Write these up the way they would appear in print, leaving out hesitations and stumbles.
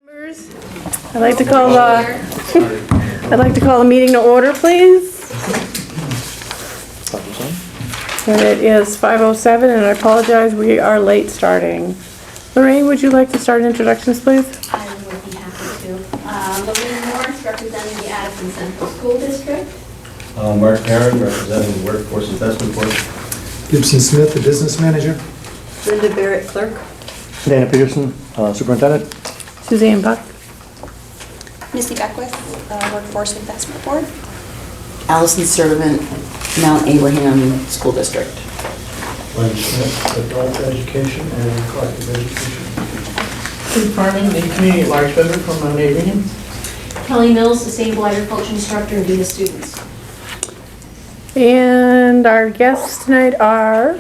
Members, I'd like to call the meeting to order, please. And it is 5:07, and I apologize, we are late starting. Lorraine, would you like to start introductions, please? I would be happy to. Lorraine Morris, representing the Addison Central School District. Mark Karen, representing the Workforce Investment Board. Gibson Smith, the business manager. Linda Barrett, clerk. Dana Peterson, Superintendent. Suzanne Buck. Missy Beckwith, Workforce Investment Board. Allison Servant, Mount Abraham School District. Glenn Smith, Adult Education and Collective Education. Food farming, the community at large member from Mount Abraham. Kelly Mills, Sustainable Agriculture Instructor and Dean of Students. And our guests tonight are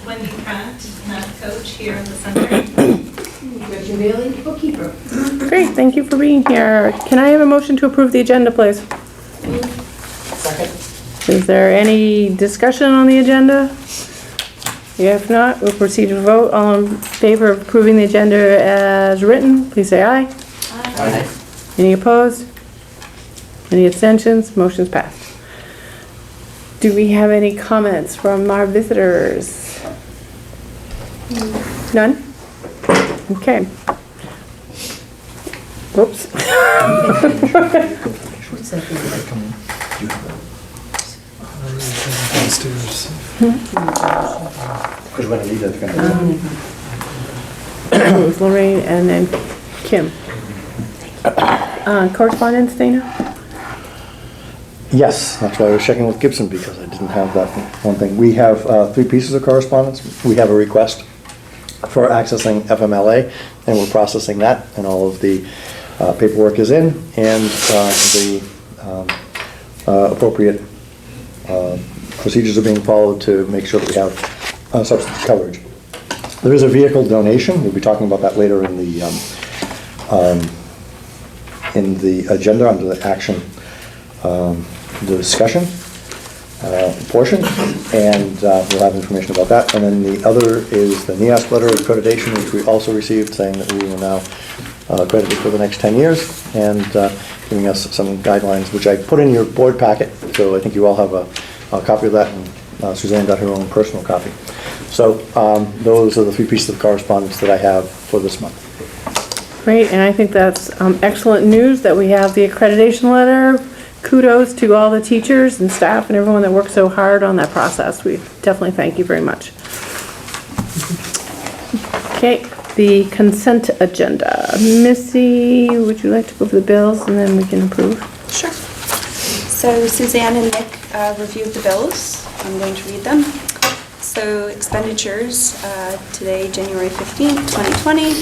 Wendy Pratt, math coach here in the center. Gretchen Bailey, bookkeeper. great, thank you for being here. Can I have a motion to approve the agenda, please? Second. Is there any discussion on the agenda? If not, we'll proceed to vote. All in favor of approving the agenda as written, please say aye. Aye. Any opposed? Any abstentions? Motion's passed. Do we have any comments from our visitors? None? Okay. Whoops. Downstairs. Because when I leave, that's going to It was Lorraine and then Kim. Correspondence, Dana? Yes, that's why I was checking with Gibson, because I didn't have that one thing. We have 3 pieces of correspondence. We have a request for accessing FMLA, and we're processing that, and all of the paperwork is in, and the appropriate procedures are being followed to make sure that we have substance coverage. There is a vehicle donation. We'll be talking about that later in the agenda under the action, the discussion portion, and we'll have information about that. And then the other is the NEASC letter of accreditation, which we also received, saying that we are now accredited for the next 10 years, and giving us some guidelines, which I put in your board packet, so I think you all have a copy of that, and Suzanne got her own personal copy. So those are the 3 pieces of correspondence that I have for this month. Great, and I think that's excellent news that we have the accreditation letter. Kudos to all the teachers and staff and everyone that worked so hard on that process. We definitely thank you very much. Okay, the consent agenda. Missy, would you like to go over the bills and then we can approve? Sure. So Suzanne and Nick reviewed the bills. I'm going to read them. So expenditures today, January 15th, 2020.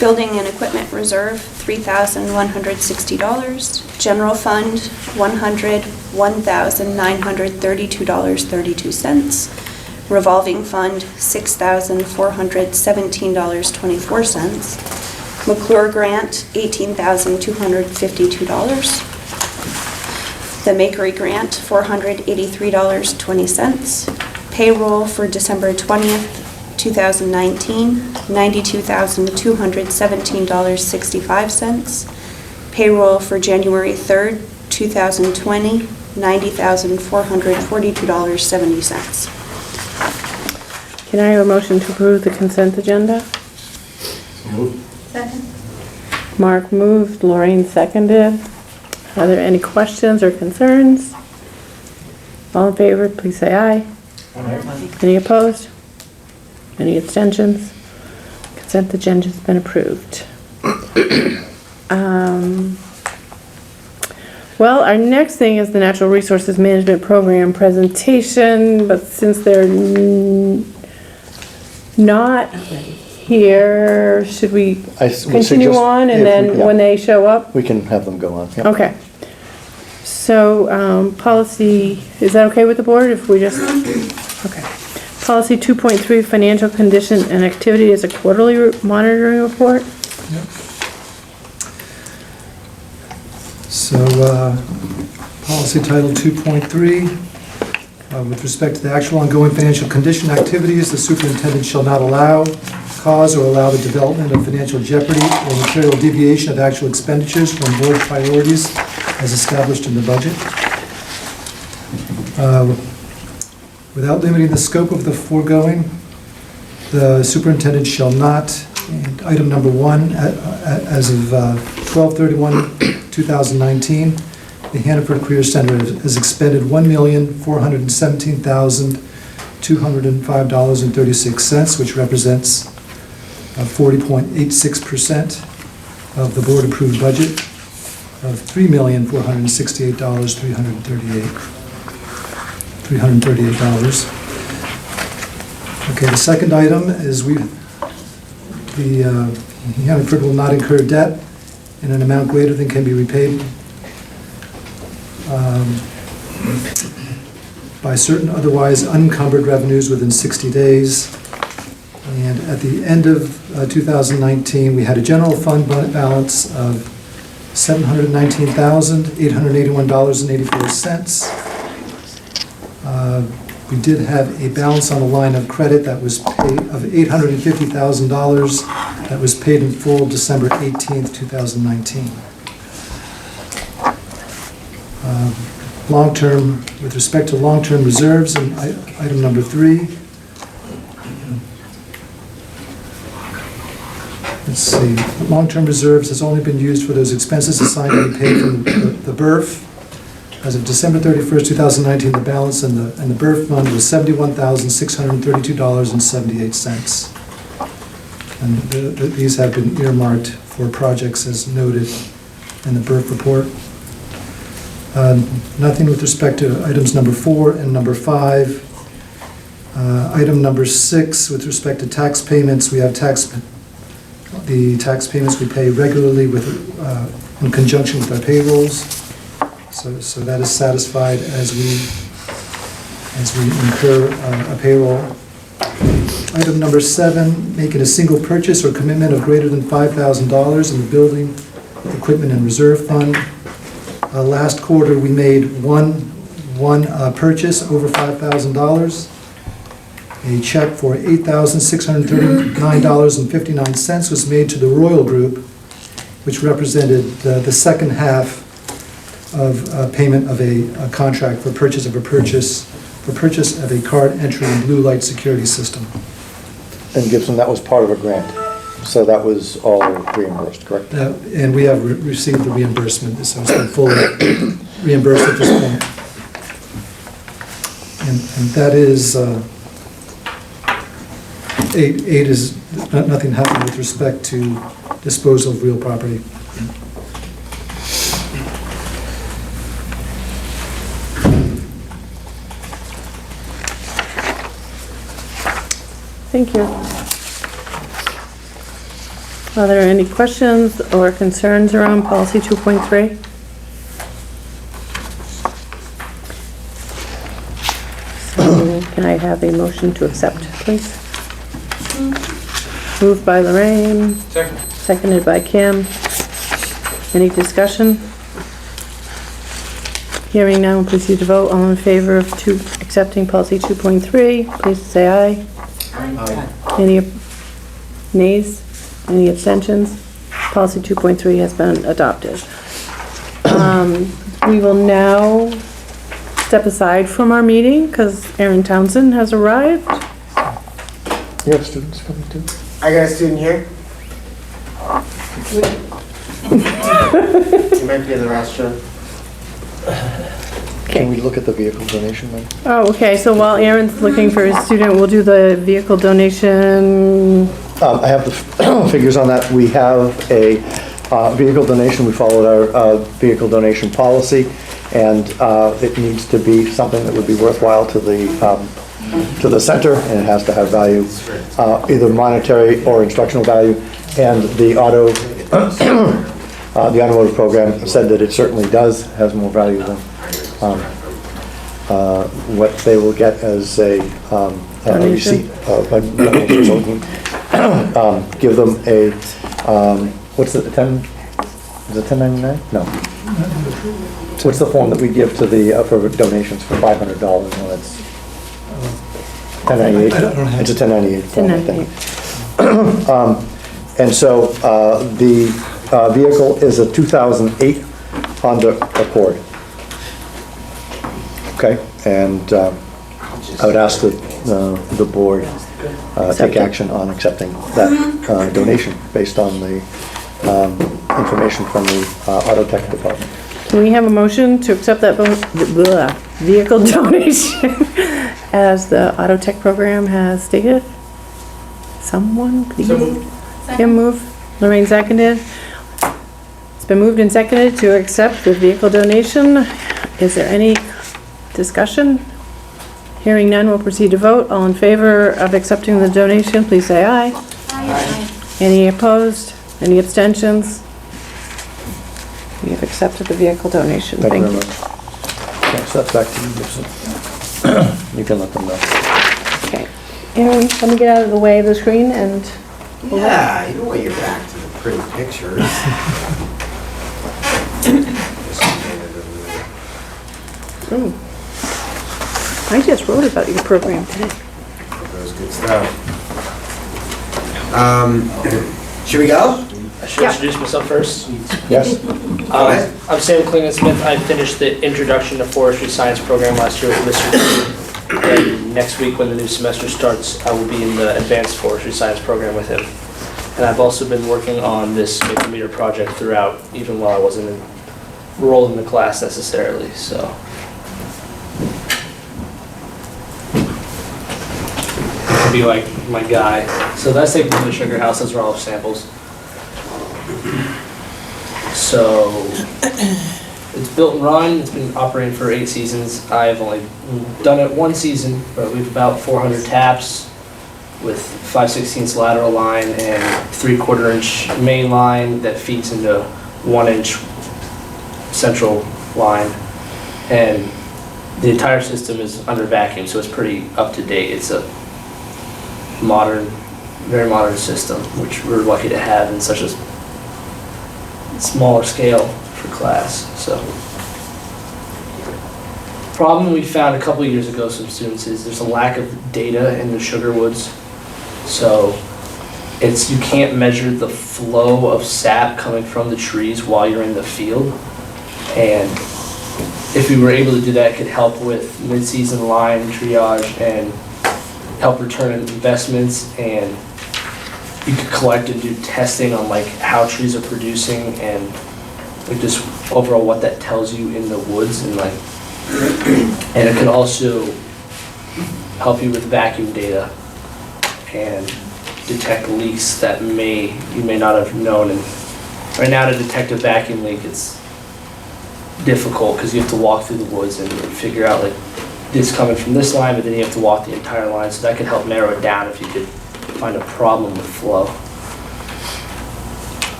Building and equipment reserve, $3,160. General fund, $101,932.32. Revolving fund, $6,417.24. McClure grant, $18,252. The Makery grant, $483.20. Payroll for December 20th, 2019, $92,217.65. Payroll for January 3rd, 2020, $90,442.70. Can I have a motion to approve the consent agenda? Second. Mark moved, Lorraine seconded. Are there any questions or concerns? All in favor, please say aye. Any opposed? Any abstentions? Consent agenda has been approved. Well, our next thing is the Natural Resources Management Program presentation, but since they're not here, should we would continue suggest on and if then we- yeah. when they show up? We can have them go on. Yep. Okay. So, policy, is that okay with the board if we just, okay. Policy 2.3, financial condition and activity is a quarterly monitoring report. Yep. So, policy title 2.3, with respect to the actual ongoing financial condition activities, the superintendent shall not allow cause or allow the development of financial jeopardy or material deviation of actual expenditures from board priorities as established in the budget. Without limiting the scope of the foregoing, the superintendent shall not, and item number 1, as of 12/31/2019, the Hannaford Career Center has expended $1,417,205.36, which represents 40.86% of the board-approved budget of $3,468,338. Okay, the second item is Hannaford will not incur debt in an amount greater than can be repaid by certain otherwise unencumbered revenues within 60 days. And at the end of 2019, we had a general fund balance of $719,881.84. We did have a balance on the line of credit that was paid of $850,000 that was paid in full December 18th, 2019. Long-term, with respect to long-term reserves, and item number 3. Let's see, long-term reserves has only been used for those expenses assigned to be paid from the BERF. As of December 31st, 2019, the balance in the BERF fund was $71,632.78. And these have been earmarked for projects as noted in the BERF report. Nothing with respect to items number 4 and number 5. Item number 6, with respect to tax payments, we have the tax payments we pay regularly in conjunction with our payrolls. So that is satisfied as we incur a payroll. Item number 7, making a single purchase or commitment of greater than $5,000 in the building, equipment, and reserve fund. Last quarter, we made one purchase over $5,000. A check for $8,639.59 was made to the Royal Group, which represented the second half of payment of a contract for purchase of a card entry and blue light security system. And Gibson, that was part of a grant, so that was all reimbursed, correct? And we have received the reimbursement, so it's been fully reimbursed at this point. And that is, 8 is, nothing happened with respect to disposal of real property. Thank you. Are there any questions or concerns around policy 2.3? So can I have a motion to accept, please? Moved by Lorraine. Second. Seconded by Kim. Any discussion? Hearing none, please use the vote. All in favor of accepting policy 2.3, please say aye. Any nays? Any abstentions? Policy 2.3 has been adopted. We will now step aside from our meeting because Aaron Townsend has arrived. You have students coming too? I got a student here. He might be in the restroom. Can we look at the vehicle donation then? Oh, okay, so while Aaron's looking for his student, we'll do the vehicle donation. I have the figures on that. We have a vehicle donation. We followed our vehicle donation policy, and it needs to be something that would be worthwhile to the center, and it has to have value, either monetary or instructional value. And the automotive program said that it certainly has more value than what they will get as a receipt. Give them a, what's it, 10, is it 1099? No. What's the form that we give to the, for donations for $500? No, that's 1098. I don't have It's a 1098 form, I think. And so the vehicle is a 2008 Honda Accord. Okay, and I would ask that the board take action on accepting that donation based on the information from the Auto Tech Department. Can we have a motion to accept that vehicle donation as the Auto Tech program has stated? Someone, please? So moved. Kim moved, Lorraine seconded. It's been moved and seconded to accept the vehicle donation. Is there any discussion? Hearing none, we'll proceed to vote. All in favor of accepting the donation, please say aye. Aye. Any opposed? Any abstentions? We have accepted the vehicle donation. Thank you Thank very you. much. Okay, so that's back to you, Gibson. You can let them know. Okay. Aaron, let me get out of the way of the screen and Yeah, you don't want your back to the pretty pictures. I just wrote about your program today. That was good stuff. Should we go? I should Yeah. introduce myself first. Yes? ahead. I'm Sam Klingon-Smith. I finished the Introduction to Forestry Science program last year with Mr. And next week, when the new semester starts, I will be in the Advanced Forestry Science program with him. And I've also been working on this maple meter project throughout, even while I wasn't enrolled in the class necessarily, so. To be like my guy. So that's taken from the sugar house, those are all samples. So, it's built and run, it's been operating for 8 seasons. I've only done it 1 season, but we've about 400 taps with 5/16 lateral line and 3/4 inch main line that feeds into 1 inch central line. And the entire system is under vacuum, so it's pretty up to date. It's a modern, very modern system, which we're lucky to have in such a smaller scale for class, so. Problem we found a couple of years ago, some students, is there's a lack of data in the sugar woods. So you can't measure the flow of sap coming from the trees while you're in the field. And if we were able to do that, it could help with mid-season line triage and help return investments, and you could collect and do testing on like how trees are producing and like just overall what that tells you in the woods, and like, and it could also help you with vacuum data and detect leaks that you may not have known. And right now, to detect a vacuum leak, it's difficult because you have to walk through the woods and figure out like this coming from this line, but then you have to walk the entire line. So that could help narrow it down if you could find a problem with flow.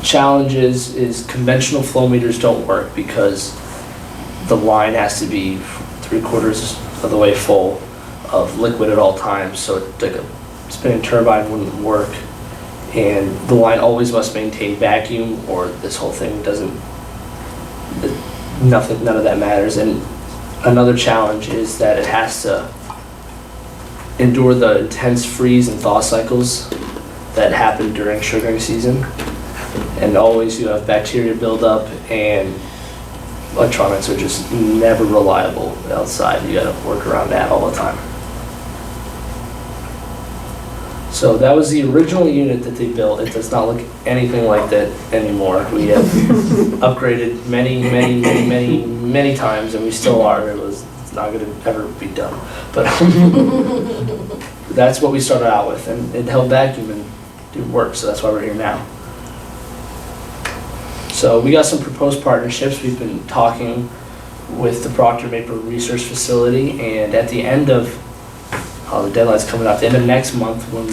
Challenges is conventional flow meters don't work because the line has to be 3/4 of the way full of liquid at all times, so like a spinning turbine wouldn't work. And the line always must maintain vacuum, or this whole thing doesn't, none of that matters. And another challenge is that it has to endure the intense freeze and thaw cycles that happen during sugaring season. And always you have bacteria buildup, and electronics are just never reliable outside. You gotta work around that all the time. So that was the original unit that they built. It does not look anything like that anymore. We have upgraded many times, and we still are. It's not gonna ever be done. But that's what we started out with, and it held vacuum and it worked, so that's why we're here now. So we got some proposed partnerships. We've been talking with the Proctor Maple Research Facility, and at the end of, the deadline's coming up, the end of next month, when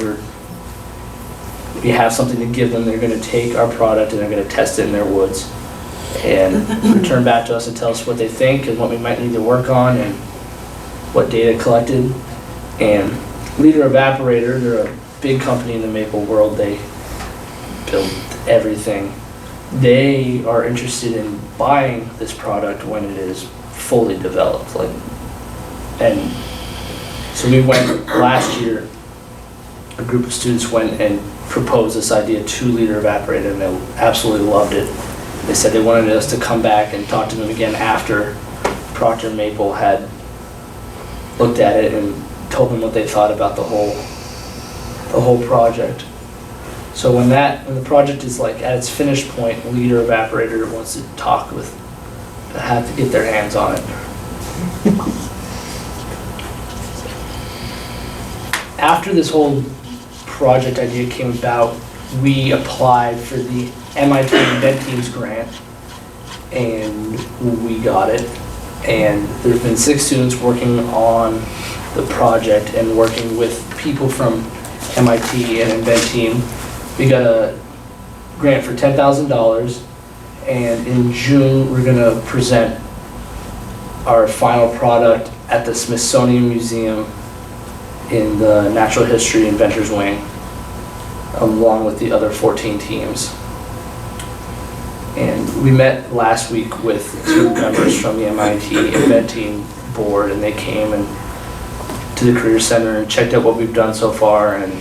we have something to give them, they're gonna take our product and they're gonna test it in their woods and return back to us and tell us what they think and what we might need to work on and what data collected. And Leader Evaporator, they're a big company in the maple world. They build everything. They are interested in buying this product when it is fully developed. And so we went last year a group of students went and proposed this idea, 2-liter evaporator, and they absolutely loved it. They said they wanted us to come back and talk to them again after Procter & Maple had looked at it and told them what they thought about the whole project. So when the project is like at its finished point, Leader Evaporator wants to talk with, have to get their hands on it. After this whole project idea came about, we applied for the MIT Invent Teams grant, and we got it. And there's been 6 students working on the project and working with people from MIT and Invent Team. We got a grant for $10,000, and in June we're gonna present our final product at the Smithsonian Museum in the Natural History Inventors Wing, along with the other 14 teams. And we met last week with 2 members from the MIT Invent Team board, and they came and to the Career Center and checked out what we've done so far and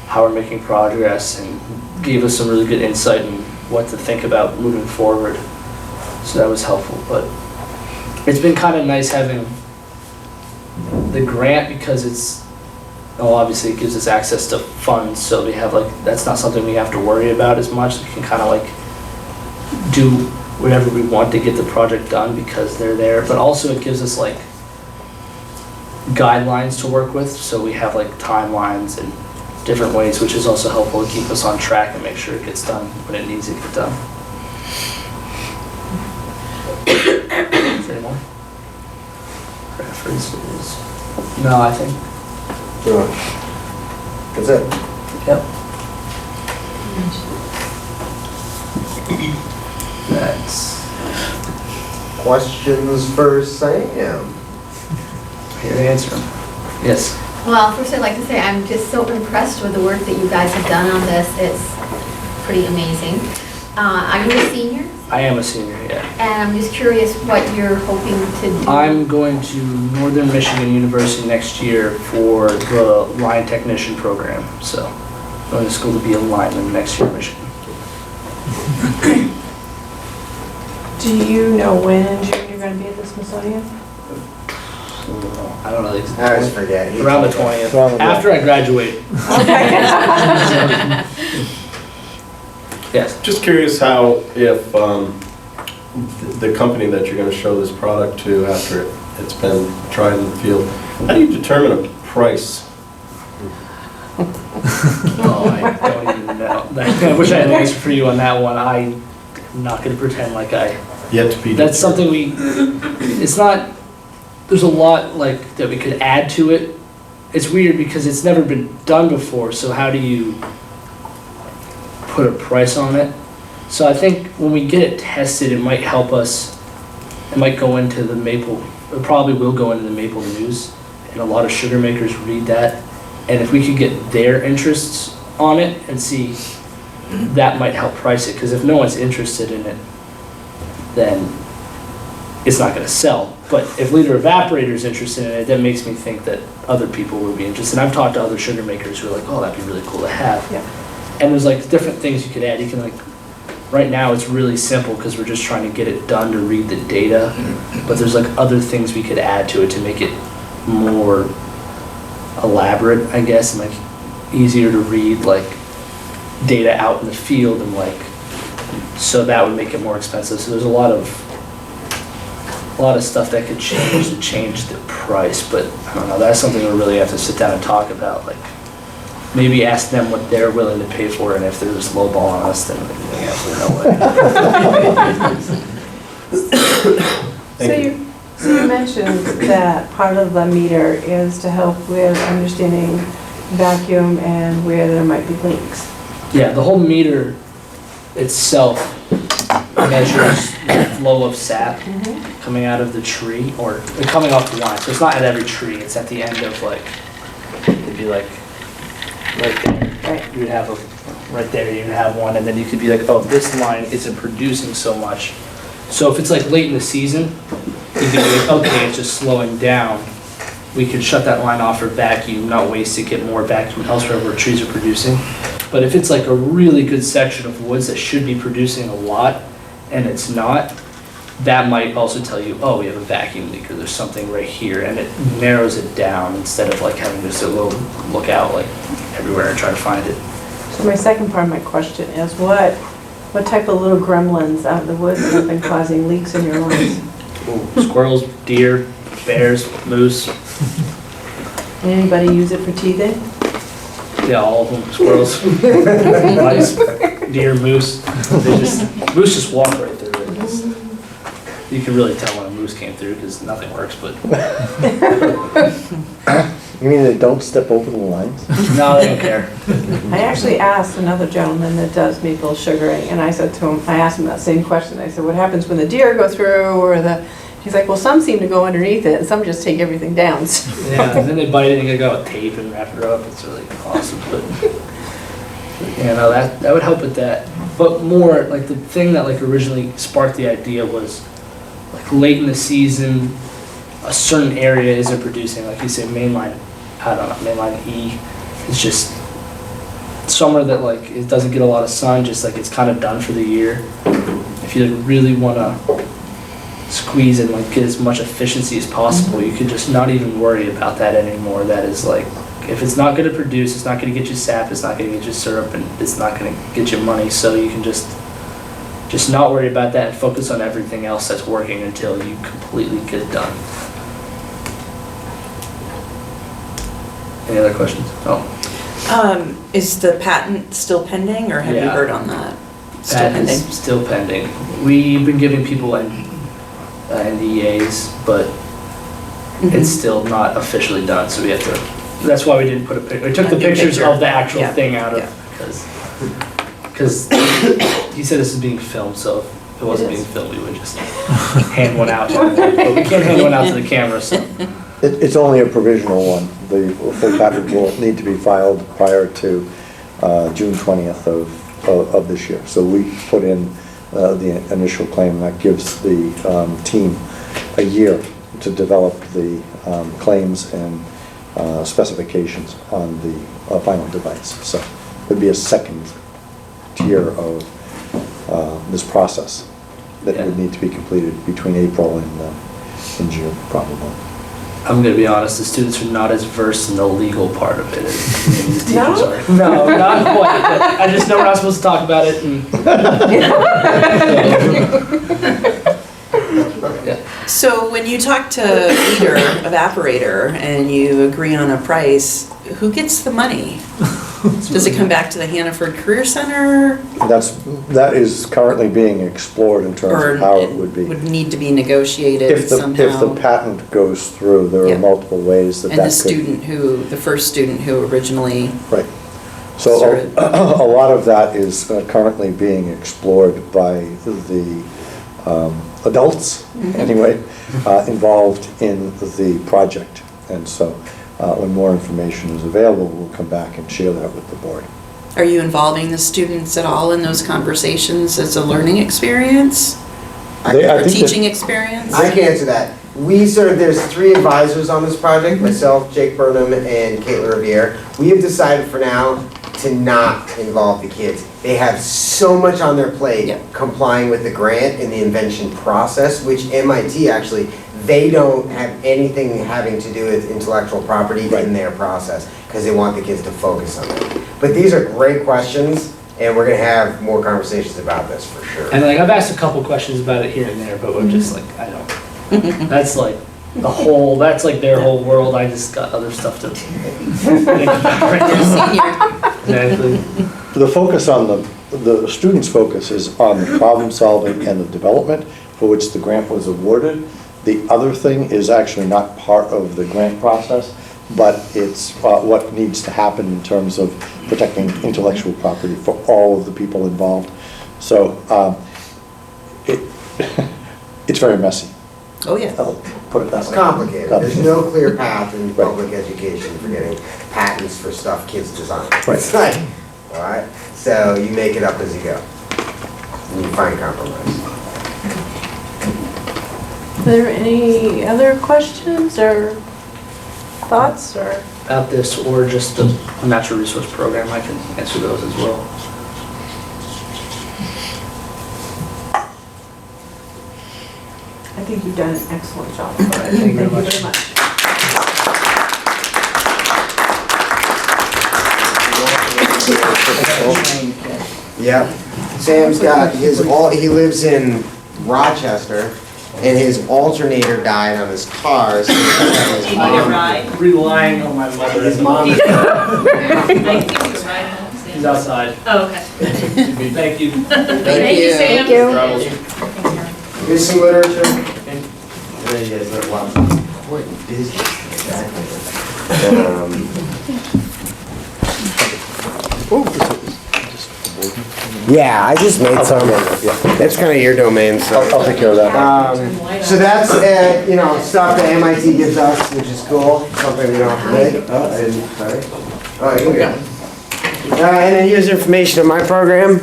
how we're making progress, and gave us some really good insight in what to think about moving forward. So that was helpful. But it's been kind of nice having the grant, because obviously it gives us access to funds, so we have that's not something we have to worry about as much. We can kind of do whatever we want to get the project done because they're there, but also it gives us guidelines to work with, so we have timelines and different ways, which is also helpful to keep us on track and make sure it gets done when it needs to get done. Is there any more? References? No, I think. That's it. Yep. Next. Questions for Sam? Here to answer them. Yes. Well, first I'd like to say I'm just so impressed with the work that you guys have done on this. It's pretty amazing. Are you a senior? I am a senior, yeah. And I'm just curious what you're hoping to do. I'm going to Northern Michigan University next year for the line technician program. So going to school to be a lineman next year in Michigan. Do you know when in June you're going to be at the Smithsonian? I don't know the I exact always forget. He around the told me. 20th, after I graduate. Yes. Just curious how, if the company that you're going to show this product to after it's been tried in the field, how do you determine a price? Oh, I don't even know. I wish I had an answer for you on that one. I'm not going to pretend like I. Yet to be. That's something it's not, there's a lot that we could add to it. It's weird because it's never been done before, so how do you put a price on it? So I think when we get it tested, it might help us, it might go into the Maple, it probably will go into the Maple News, and a lot of sugar makers read that. And if we could get their interests on it and see, that might help price it, because if no one's interested in it, then it's not gonna sell. But if Leader Evaporator's interested in it, that makes me think that other people would be interested. And I've talked to other sugar makers who are like, oh, that'd be really cool to have. Yeah. And there's different things you could add. You can right now it's really simple because we're just trying to get it done to read the data. But there's other things we could add to it to make it more elaborate, I guess, and easier to read, data out in the field, and so that would make it more expensive. So there's a lot of stuff that could change the price, but I don't know, that's something we really have to sit down and talk about. Maybe ask them what they're willing to pay for, and if they're just lowballing us, then absolutely no way. So you mentioned that part of the meter is to help with understanding vacuum and where there might be leaks. Yeah, the whole meter itself measures the flow of sap coming out of the tree, or coming off the line. So it's not at every tree, it's at the end of it'd be right there. Right. You would have right there, you would have one, and then you could be oh, this line isn't producing so much. So if it's late in the season, you could be okay, it's just slowing down. we could shut that line off for vacuum, not waste it, get more vacuum elsewhere where trees are producing. But if it's like a really good section of woods that should be producing a lot, and it's not, that might also tell you, oh, we have a vacuum leak, or there's something right here, and it narrows it down instead of like having just a little look out like everywhere and try to find it. So my second part of my question is what type of little gremlins out in the woods have been causing leaks in your lines? Squirrels, deer, bears, moose, Anybody use it for teething? yeah, all of them, squirrels, mice, deer, moose. Moose just walk right through it. You can really tell when a moose came through because nothing works, but You mean they don't step over the lines? no, they don't care. I actually asked another gentleman that does maple sugaring, and I said to him, I asked him that same question. I said, what happens when the deer go through, or he's like, well, some seem to go underneath it, and some just take everything down. Yeah, and then they bite it and they go with tape and wrap it up. It's really awesome. But yeah, no, that would help with that. But more like the thing that like originally sparked the idea was like late in the season, a certain area isn't producing. Like you say, mainline, I don't know, mainline E is just somewhere that like it doesn't get a lot of sun. Just like it's kind of done for the year. If you like, really want to squeeze and like get as much efficiency as possible, you could just not even worry about that anymore. That is like, if it's not going to produce, it's not going to get you sap, it's not going to get you syrup, and it's not going to get you money. So you can just not worry about that and focus on everything else that's working until you completely get it done. Any other questions? Oh, Is the patent still pending, or have you Yeah. heard on that? Still that pending? is still pending. We've been giving people NDAs, but it's still not officially done, so we have to, that's why we didn't put a picture. We took the Not your pictures picture. of the actual Yeah. thing out of, because he said this is being filmed, so if it wasn't being filmed, we would just hand one out. But we can't hand one out to the camera, so. It's only a provisional one. The full patent will need to be filed prior to June 20th of this year. So we put in the initial claim. That gives the team a year to develop the claims and specifications on the final device. So there'd be a second tier of this process that would need to be completed between April and June, probably. I'm gonna be honest, the students are not as versed in the legal part of it as maybe the teachers No? are. No, not quite, but I just know we're not supposed to talk about it and. Yeah. So when you talk to leader, evaporator, and you agree on a price, who gets the money? Does it come back to the Hannaford Career Center? That is currently being explored in terms Or of how it would be. would need to be negotiated If the somehow? patent goes through, there Yeah. are multiple ways that And that the could. first student who originally, Right. So started. a lot of that is currently being explored by the adults, anyway, involved in the project. And so when more information is available, we'll come back and share that with the board. are you involving the students at all in those conversations as a learning experience? I Or think that- teaching experience? I can answer that. There's 3 advisors on this project, myself, Jake Burnham, and Caitlin Riviere. We have decided for now to not involve the kids. They have so much on their plate Yeah. complying with the grant and the invention process, which MIT actually, they don't have anything having to do with intellectual property in their process, because they want the kids to focus on it. But these are great questions, and we're gonna have more conversations about this for sure. And like I've asked a couple questions about it here and there, but we're just like, I don't. That's like that's like their whole world. I just got other stuff to think about right now. Exactly. The focus on the students' focus is on the problem solving and the development for which the grant was awarded. The other thing is actually not part of the grant process, but it's what needs to happen in terms of protecting intellectual property for all of the people involved. So it's very messy. Oh, yeah. I'll put it that It's way. complicated. There's no clear path in public education for getting patents for stuff kids design. Right. It's not, all right? So you make it up as you go. And you find compromise. Are there any other questions or thoughts, or? About this, or just the natural resource program, I can answer those as well. I think you've done an excellent job. Thank you very much. Yep. Sam's got he lives in Rochester, and his alternator died on his car, so his Need a ride? Relying on my mother. His mom. I think you could ride home, Sam. He's outside. Oh, okay. Thank you. Thank you, Sam. Here's some literature. There you guys are watching. Important business. Yeah, I just made some. That's kind of your domain, so. I'll take care of that. So that's, stuff that MIT gives us, which is cool, something we don't have to make. Oh, I didn't, sorry. Oh, here we go. And then here's information on my program.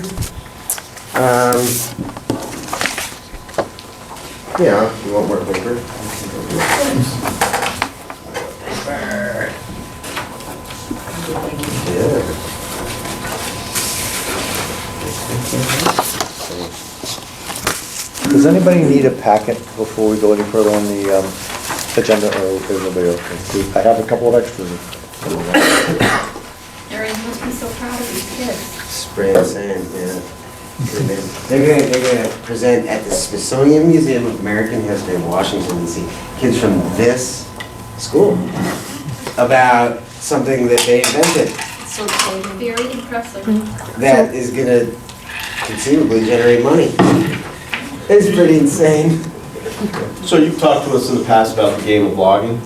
You want more paper? Yeah. Does anybody need a packet before we go any further on the agenda, or is everybody okay? I have a couple of extras. Aaron, you must be so proud of these kids. Spray and sand, yeah. They're gonna present at the Smithsonian Museum of American History in Washington DC. Kids from this school about something that they invented So very impressive. that is gonna conceivably generate money. It's pretty insane. So you've talked to us in the past about the game of logging.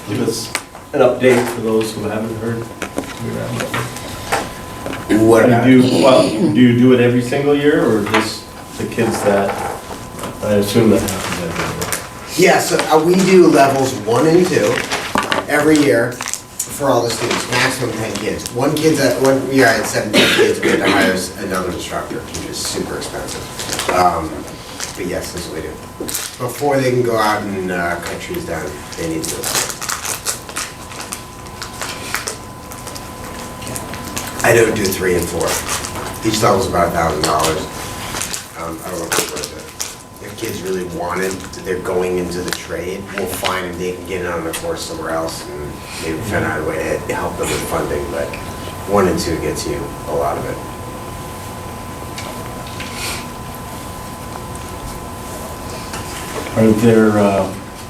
Give us an update for those who haven't heard. What about Do you do it every single year, or just the kids that, I assume that happens every year? Yeah, so we do levels 1 and 2 every year for all the students, maximum 10 kids. One year I had 17 kids, we had to hire another instructor, which is super expensive. But yes, that's what we do. Before they can go out and cut trees down, they need to do it. I don't do 3 and 4. Each level's about $1,000. I don't know if it's worth it. If kids really wanted, they're going into the trade, we'll find if they can get it on a course somewhere else and maybe find out a way to help them with funding, but 1 and 2 gets you a lot of it.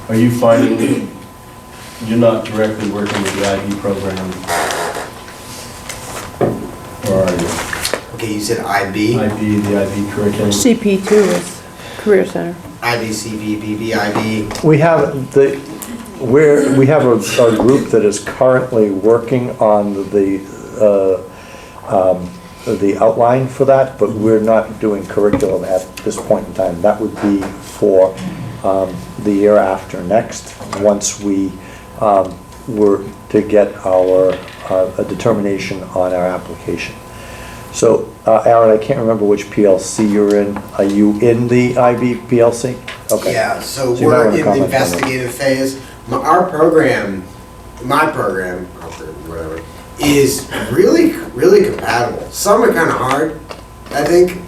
Are you finding you're not directly working with the IB program? Or are you? Okay, you said IB? IB, the IB curriculum? CP2 is Career Center. IB, CB, BB, IB. We have we have a group that is currently working on the outline for that, but we're not doing curriculum at this point in time. That would be for the year after next, once we were to get a determination on our application. So, Aaron, I can't remember which PLC you're in. Are you in the IB PLC? Okay. Yeah, so you might we're wanna in the comment on that. investigative phase. My program, whatever, is really, really compatible. Some are kind of hard, I think.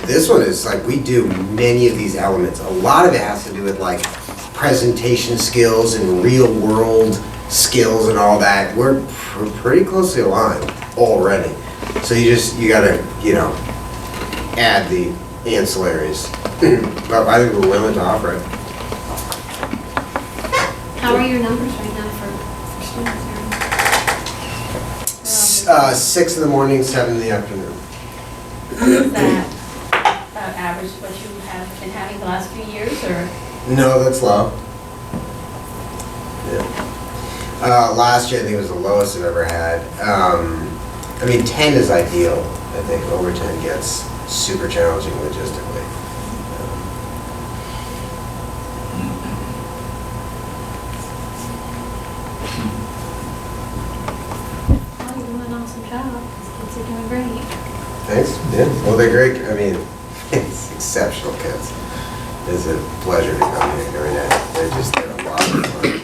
This one is like, we do many of these elements. A lot of it has to do with like presentation skills and real world skills and all that. We're pretty closely aligned already. So you gotta, add the ancillaries. But I think we're willing to offer it. How are your numbers right now for students, Aaron? 6 in the morning, 7 in the afternoon. Is that about average what you have been having the last few years, or? No, that's low. Yeah. Last year, I think it was the lowest I've ever had. 10 is ideal. I think over 10 gets super challenging logistically. Well, you're doing an awesome job. These kids are doing great. Thanks. Yeah. Well, they're great. It's exceptional kids. It's a pleasure to come here every day. They're a lot of fun.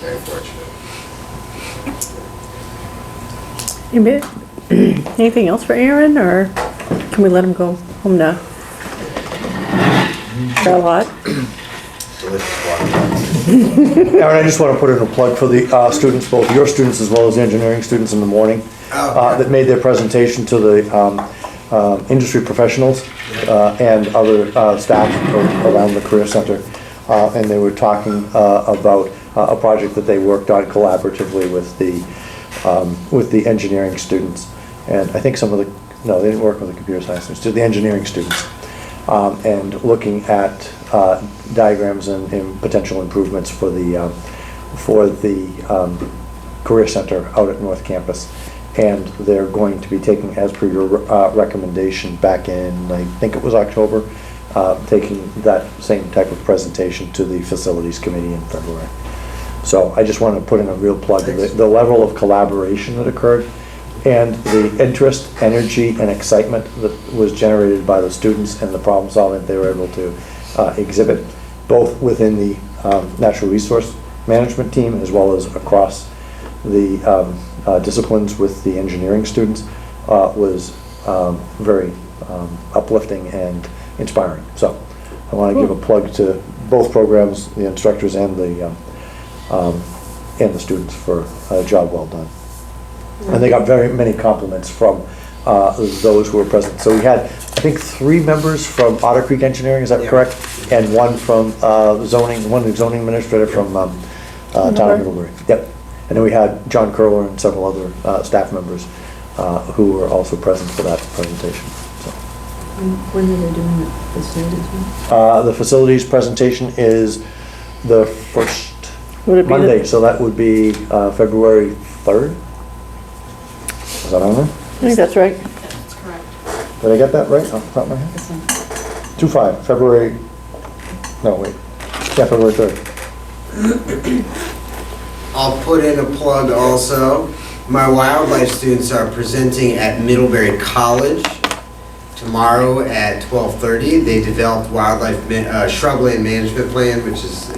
very fortunate. Anything else for Aaron, or can we let him go home now? Got a lot. Delicious water. Aaron, I just want to put in a plug for the students, both your students as well as the engineering students in the morning, that made their presentation to the industry professionals and other staff around the Career Center. And they were talking about a project that they worked on collaboratively with the engineering students. And I think some of the, no, they didn't work with the computer science students, just the engineering students. And looking at diagrams and potential improvements for the Career Center out at North Campus. And they're going to be taking, as per your recommendation back in, I think it was October, taking that same type of presentation to the Facilities Committee in February. So I just want to put in a real plug of the level of collaboration that occurred and the interest, energy, and excitement that was generated by the students and the problem solving they were able to exhibit, both within the natural resource management team as well as across the disciplines with the engineering students, was very uplifting and inspiring. So I want to give a plug to both programs, the instructors and the students for a job well done. And they got very many compliments from those who were present. So we had, I think, 3 members from Otter Creek Engineering, is that correct? And one from zoning, one zoning administrator from Town of Middlebury. Yep. And then we had John Curler and several other staff members who were also present for that presentation. So. When are they doing the facilities one? The facilities presentation is the first Monday, so that would be February 3rd. Is that on there? I think that's right. That's correct. Did I get that right off the top of my head? 2/5, February, no, wait. Yeah, February 3rd. I'll put in a plug also. My wildlife students are presenting at Middlebury College tomorrow at 12:30. They developed wildlife shrubland management plan, which is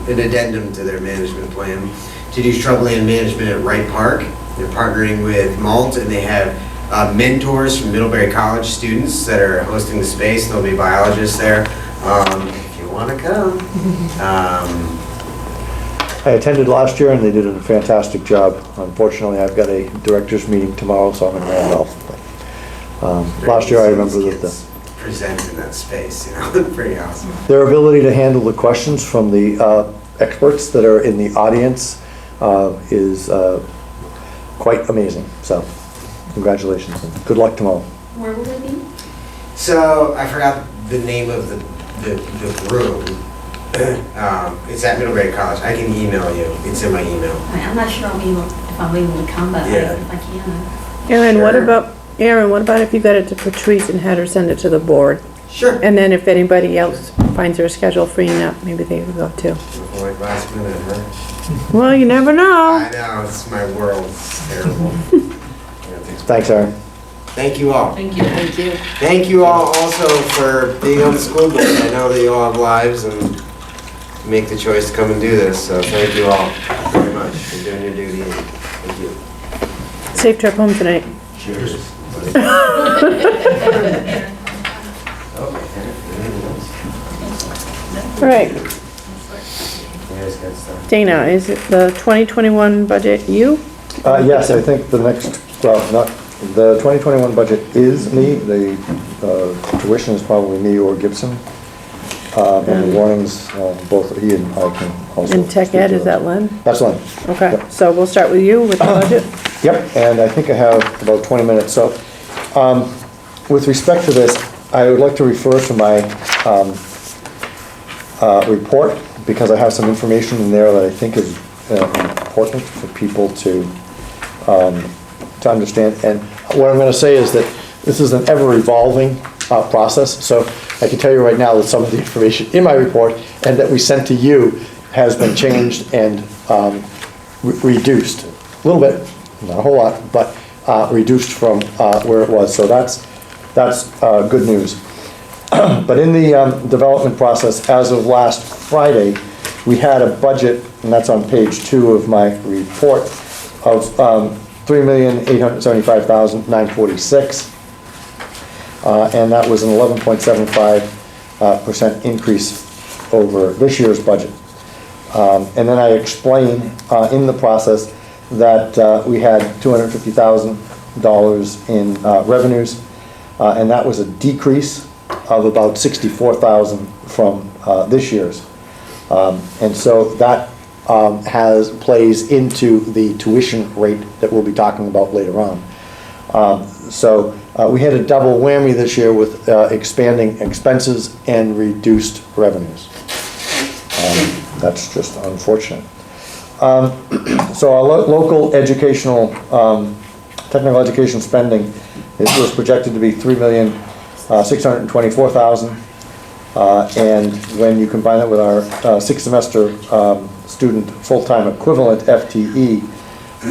an addendum to their management plan, to do shrubland management at Wright Park. They're partnering with Malt, and they have mentors from Middlebury College students that are hosting the space. There'll be biologists there. If you want to come. I attended last year and they did a fantastic job. Unfortunately, I've got a director's meeting tomorrow, so I'm in Randolph. But, last year I remember that present in that space, you know, pretty awesome. their ability to handle the questions from the experts that are in the audience is quite amazing. So, congratulations and good luck tomorrow. Where will they be? So I forgot the name of the room. It's at Middlebury College. I can email you. It's in my email. I'm not sure if I'm able to come, but Yeah. if I can. Aaron, what Sure. about if you got it to Patrice and had her send it to the board? Sure. And then if anybody else finds their schedule freeing up, maybe they would go too. Avoid last minute, huh? Well, you never know. I know, it's my world. It's terrible. Thanks, Aaron. Thank you all. Thank you. Thank you. Thank you all also for being on the school board. I know that you all have lives and make the choice to come and do this, so thank you all very much for doing your duty. Thank you. Safe trip home tonight. Cheers. All right, You guys got stuff? Dana, is it the 2021 budget you? Yes, I think the next, well, not, the 2021 budget is me. The tuition is probably me or Gibson. And the warnings, both he and I can also. And tech speak ed, to is that Len? That's Len. Okay, Yep. so we'll start with you with the budget. Yep, and I think I have about 20 minutes. So with respect to this, I would like to refer to my report because I have some information in there that I think is important for people to understand. And what I'm going to say is that this is an ever-evolving process. So I can tell you right now that some of the information in my report and that we sent to you has been changed and reduced a little bit, not a whole lot, but reduced from where it was. So that's good news. But in the development process, as of last Friday, we had a budget, and that's on page 2 of my report, of $3,875,946. And that was an 11.75% increase over this year's budget. And then I explained in the process that we had $250,000 in revenues, and that was a decrease of about $64,000 from this year's. And so that plays into the tuition rate that we'll be talking about later on. So we had a double whammy this year with expanding expenses and reduced revenues. That's just unfortunate. So our local educational, technical education spending was projected to be $3,624,000. And when you combine that with our 6th semester student full-time equivalent FTE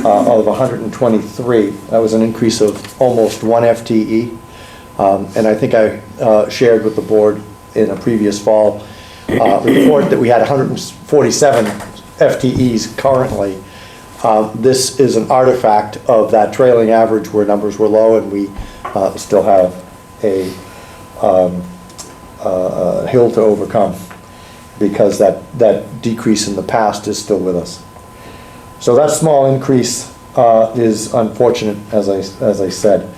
of 123, that was an increase of almost 1 FTE. And I think I shared with the board in a previous fall report that we had 147 FTEs currently. This is an artifact of that trailing average where numbers were low, and we still have a hill to overcome because that decrease in the past is still with us. So that small increase is unfortunate, as I said.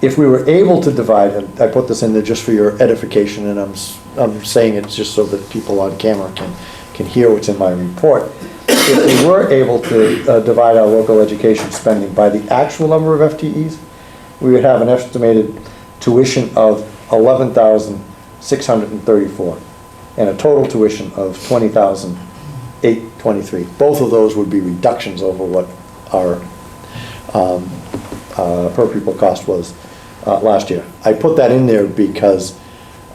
If we were able to divide, and I put this in there just for your edification, and I'm saying it just so that people on camera can hear what's in my report. If we were able to divide our local education spending by the actual number of FTEs, we would have an estimated tuition of $11,634 and a total tuition of $20,823. Both of those would be reductions over what our per pupil cost was last year. I put that in there because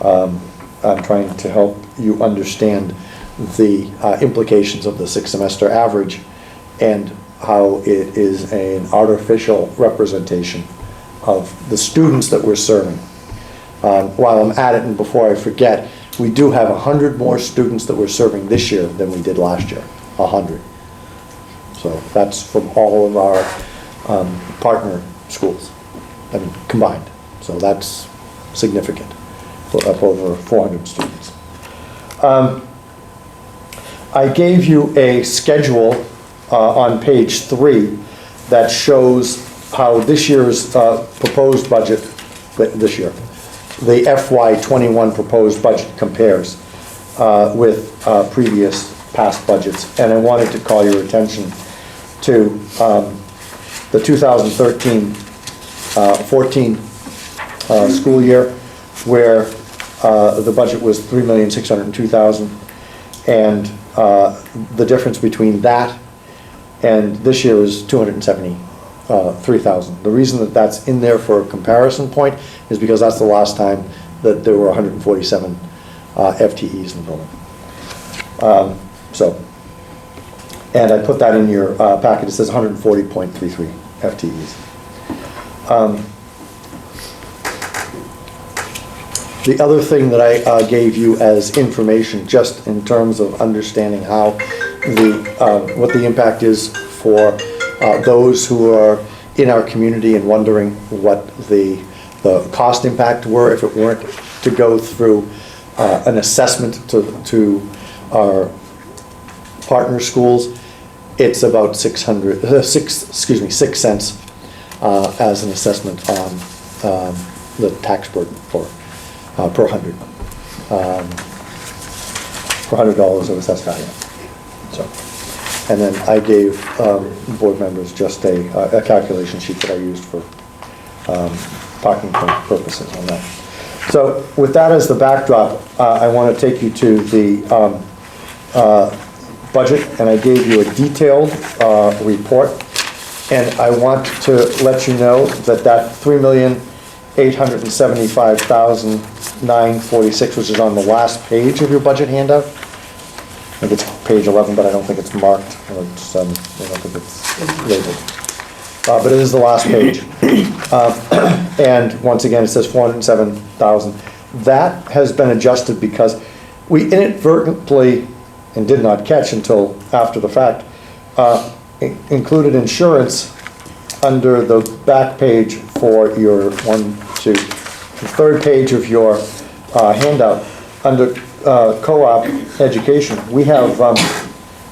I'm trying to help you understand the implications of the 6th semester average and how it is an artificial representation of the students that we're serving. While I'm at it, and before I forget, we do have 100 more students that we're serving this year than we did last year, 100. So that's from all of our partner schools, I mean, combined. So that's significant, up over 400 students. I gave you a schedule on page 3 that shows how this year's proposed budget, the FY21 proposed budget compares with previous past budgets. And I wanted to call your attention to the 2013-14 school year, where the budget was $3,602,000, and the difference between that and this year is $273,000. The reason that that's in there for a comparison point is because that's the last time that there were 147 FTEs in the building. And I put that in your packet. It says 140.33 FTEs. The other thing that I gave you as information, just in terms of understanding how what the impact is for those who are in our community and wondering what the cost impact were if it weren't to go through an assessment to our partner schools. It's about 6 cents as an assessment on the tax burden for per $100 of assessed value. So, and then I gave board members just a calculation sheet that I used for parking purposes on that. So with that as the backdrop, I want to take you to the budget, and I gave you a detailed report, and I want to let you know that that $3,875,946, which is on the last page of your budget handout. I think it's page 11, but I don't think it's marked. It's, I don't think it's labeled. But it is the last page. And once again, it says $407,000. That has been adjusted because we inadvertently and did not catch until after the fact, included insurance under the back page for your the third page of your handout, under co-op education. We have a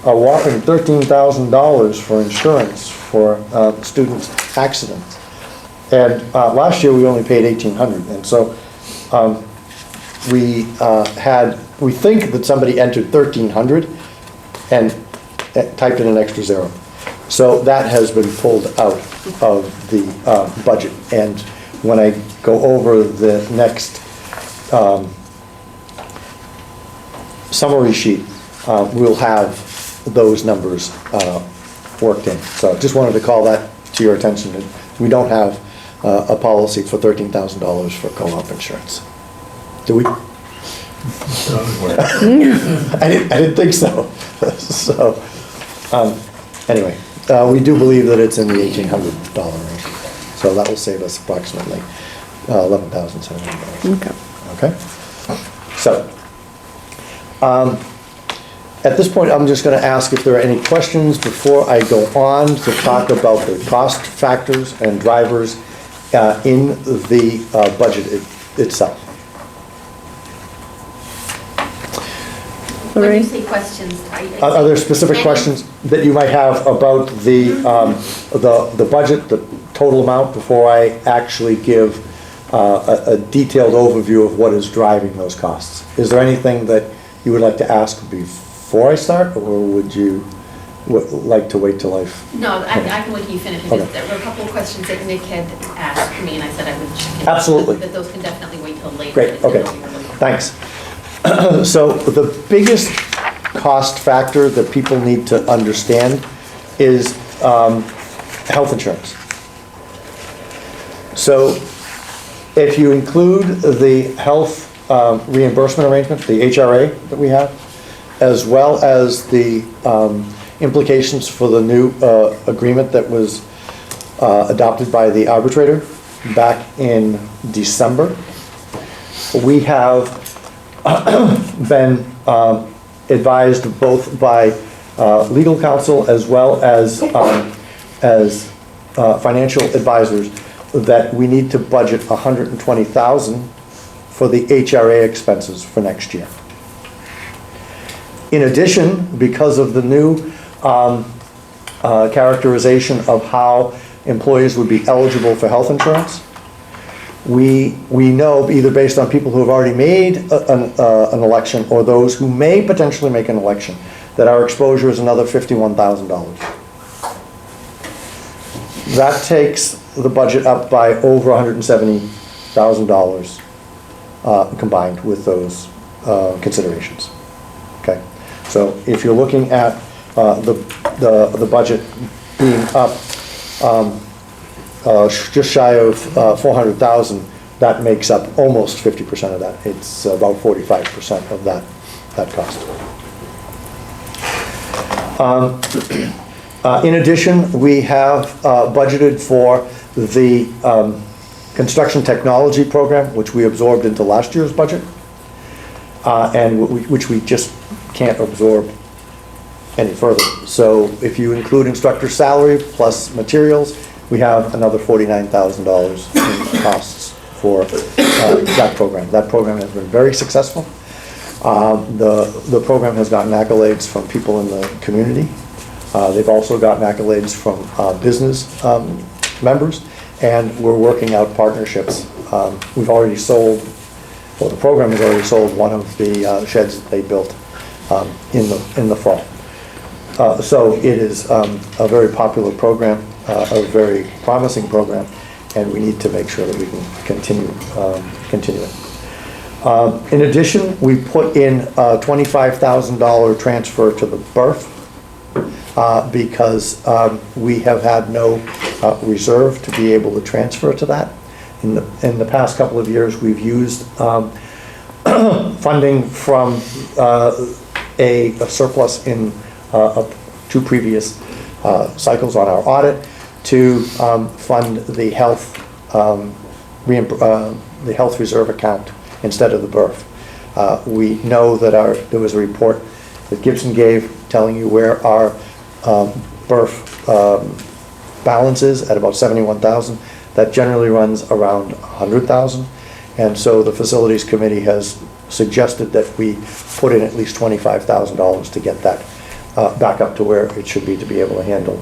whopping $13,000 for insurance for students' accidents. And last year, we only paid $1,800. And so we think that somebody entered 1,300 and typed in an extra zero. So that has been pulled out of the budget. And when I go over the next summary sheet, we'll have those numbers worked in. So just wanted to call that to your attention. We don't have a policy for $13,000 for co-op insurance. Do we? I didn't think so. So, anyway, we do believe that it's in the $1,800 range. So that will save us approximately $11,700. Okay. Okay? So, at this point, I'm just going to ask if there are any questions before I go on to talk about the cost factors and drivers in the budget itself. When you say questions, Are there specific questions that you might have about the budget, the total amount, before I actually give a detailed overview of what is driving those costs? Is there anything that you would like to ask before I start, or would you like to wait till I've... No, I can wait till you finish, because Okay. there were a couple of questions that Nick had asked me, and I said I would check in. Absolutely. But those can definitely wait till later. Great, okay, thanks. So the biggest cost factor that people need to understand is health insurance. So if you include the health reimbursement arrangement, the HRA that we have, as well as the implications for the new agreement that was adopted by the arbitrator back in December, we have been advised both by legal counsel as well as financial advisors that we need to budget $120,000 for the HRA expenses for next year. In addition, because of the new characterization of how employees would be eligible for health insurance, we know, either based on people who have already made an election or those who may potentially make an election, that our exposure is another $51,000. That takes the budget up by over $170,000 combined with those considerations. Okay, so if you're looking at the budget being up just shy of 400,000, that makes up almost 50% of that. It's about 45% of that cost. In addition, we have budgeted for the construction technology program, which we absorbed into last year's budget, and which we just can't absorb any further. So if you include instructor salary plus materials, we have another $49,000 in costs for that program. That program has been very successful. The program has gotten accolades from people in the community. They've also gotten accolades from business members, and we're working out partnerships. We've already sold, well, the program has already sold one of the sheds that they built in the fall. So it is a very popular program, a very promising program, and we need to make sure that we can continue it. In addition, we put in a $25,000 transfer to the BRF because we have had no reserve to be able to transfer to that. In the past couple of years, we've used funding from a surplus in two previous cycles on our audit to fund the health reserve account instead of the BRF. We know that there was a report that Gibson gave, telling you where our BRF balance is at about 71,000. That generally runs around 100,000. And so the Facilities Committee has suggested that we put in at least $25,000 to get that back up to where it should be to be able to handle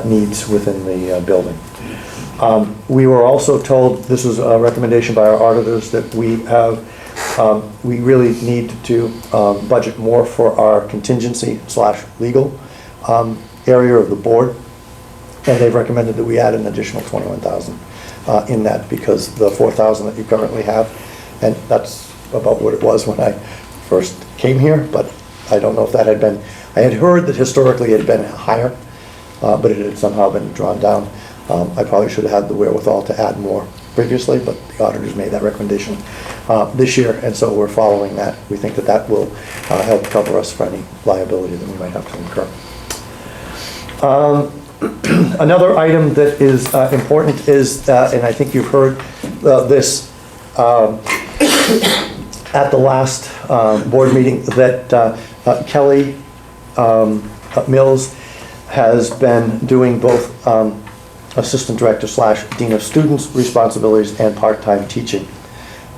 needs within the building. We were also told, this was a recommendation by our auditors, that we really need to budget more for our contingency/legal area of the board. And they've recommended that we add an additional 21,000 in that, because the 4,000 that you currently have, and that's about what it was when I first came here, but I don't know if that had been, I had heard that historically it had been higher, but it had somehow been drawn down. I probably should have had the wherewithal to add more previously, but the auditors made that recommendation this year, and so we're following that. We think that that will help cover us for any liability that we might have to incur. Another item that is important is, and I think you've heard this at the last board meeting, that Kelly Mills has been doing both assistant director / dean of students responsibilities and part-time teaching.